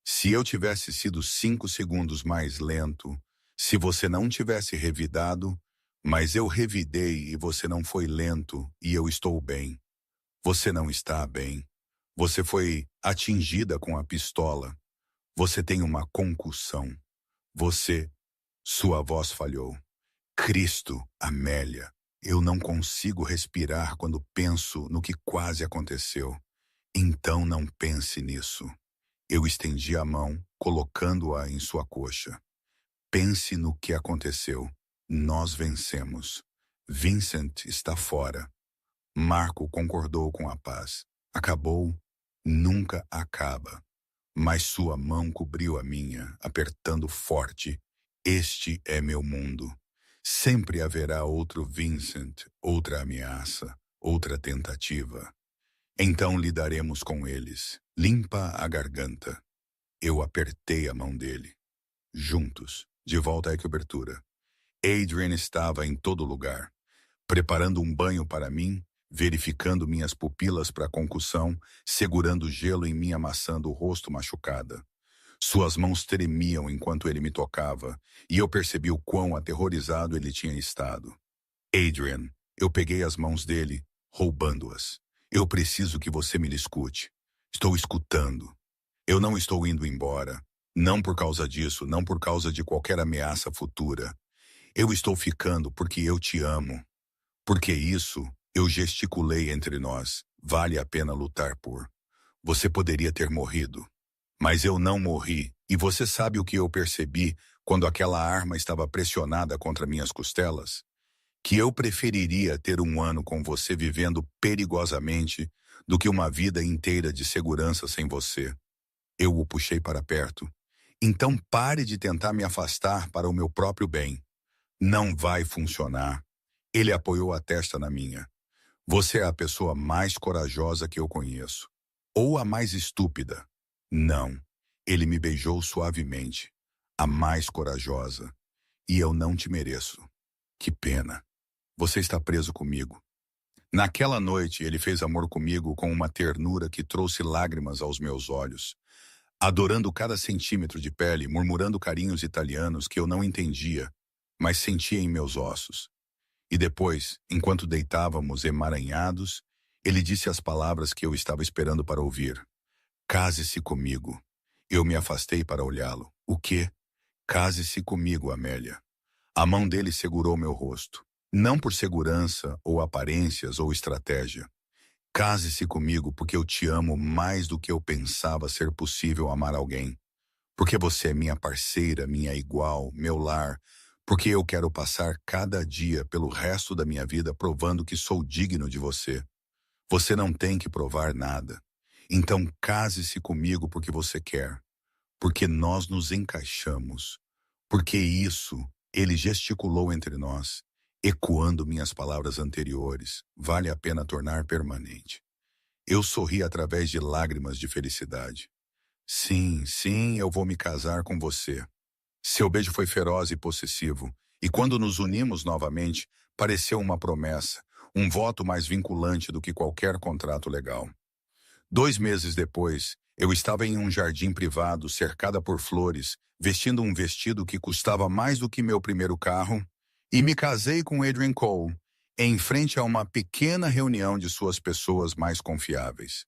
Se eu tivesse sido 5 segundos mais lento, se você não tivesse revidado, mas eu revidei e você não foi lento e eu estou bem. Você não está bem. Você foi atingida com a pistola. Você tem uma concussão. Sua voz falhou. Cristo, Amélia. Eu não consigo respirar quando penso no que quase aconteceu. Então não pense nisso. Eu estendi a mão, colocando-a em sua coxa. Pense no que aconteceu. Nós vencemos. Vincent está fora. Marco concordou com a paz. Acabou, nunca acaba. mas sua mão cobriu a minha, apertando forte. Este é meu mundo. Sempre haverá outro Vincent, outra ameaça, outra tentativa. Então lidaremos com eles. Limpa a garganta. Eu apertei a mão dele. Juntos, de volta à cobertura. Adrian estava em todo lugar, preparando um banho para mim, verificando minhas pupilas para concussão, segurando gelo em minha maçã do rosto machucada. Suas mãos tremiam enquanto ele me tocava, e eu percebi o quão aterrorizado ele tinha estado. Adrian, eu peguei as mãos dele, roubando-as. Eu preciso que você me escute. Estou escutando. Eu não estou indo embora. Não por causa disso, não por causa de qualquer ameaça futura. Eu estou ficando porque eu te amo. Porque isso, eu gesticulei entre nós, vale a pena lutar por. Você poderia ter morrido. Mas eu não morri, e você sabe o que eu percebi quando aquela arma estava pressionada contra minhas costelas? Que eu preferiria ter um ano com você vivendo perigosamente do que uma vida inteira de segurança sem você. Eu o puxei para perto. Então pare de tentar me afastar para o meu próprio bem. Não vai funcionar. Ele apoiou a testa na minha. Você é a pessoa mais corajosa que eu conheço. Ou a mais estúpida. Não. Ele me beijou suavemente. A mais corajosa. E eu não te mereço. Que pena. Você está preso comigo. Naquela noite, ele fez amor comigo com uma ternura que trouxe lágrimas aos meus olhos. Adorando cada centímetro de pele, murmurando carinhos italianos que eu não entendia, mas sentia em meus ossos. E depois, enquanto deitávamos emaranhados, ele disse as palavras que eu estava esperando para ouvir. Case-se comigo. Eu me afastei para olhá-lo. O quê? Case-se comigo, Amélia. A mão dele segurou meu rosto. Não por segurança, ou aparências, ou estratégia. Case-se comigo porque eu te amo mais do que eu pensava ser possível amar alguém. Porque você é minha parceira, minha igual, meu lar. Porque eu quero passar cada dia pelo resto da minha vida provando que sou digno de você. Você não tem que provar nada. Então case-se comigo porque você quer. Porque nós nos encaixamos. Porque isso, ele gesticulou entre nós, ecoando minhas palavras anteriores, vale a pena tornar permanente. Eu sorri através de lágrimas de felicidade. Sim, sim, eu vou me casar com você. Seu beijo foi feroz e possessivo, e quando nos unimos novamente, pareceu uma promessa, um voto mais vinculante do que qualquer contrato legal. 2 meses depois, eu estava em um jardim privado, cercada por flores, vestindo um vestido que custava mais do que meu primeiro carro, e me casei com Adrian Cole, em frente a uma pequena reunião de suas pessoas mais confiáveis.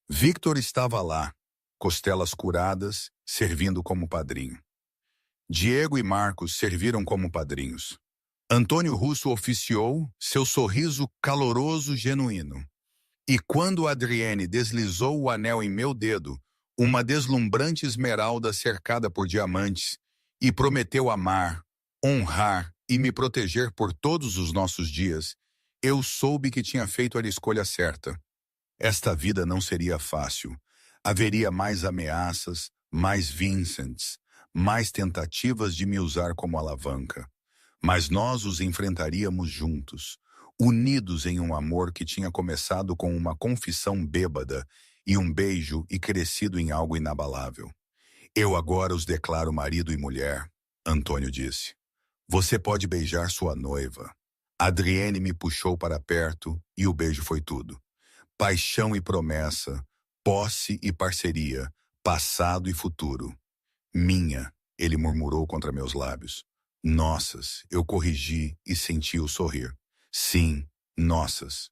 Victor estava lá, costelas curadas, servindo como padrinho. Diego e Marcos serviram como padrinhos. Antônio Russo oficiou, seu sorriso caloroso genuíno. E quando Adrienne deslizou o anel em meu dedo, uma deslumbrante esmeralda cercada por diamantes, e prometeu amar, honrar e me proteger por todos os nossos dias, eu soube que tinha feito a escolha certa. Esta vida não seria fácil. Haveria mais ameaças, mais Vincents, mais tentativas de me usar como alavanca. Mas nós os enfrentaríamos juntos, unidos em um amor que tinha começado com uma confissão bêbada e um beijo e crescido em algo inabalável. Eu agora os declaro marido e mulher, Antônio disse. Você pode beijar sua noiva. Adrienne me puxou para perto e o beijo foi tudo. Paixão e promessa, posse e parceria, passado e futuro. Minha, ele murmurou contra meus lábios. Nossas, eu corrigi e senti o sorrir. Sim, nossas.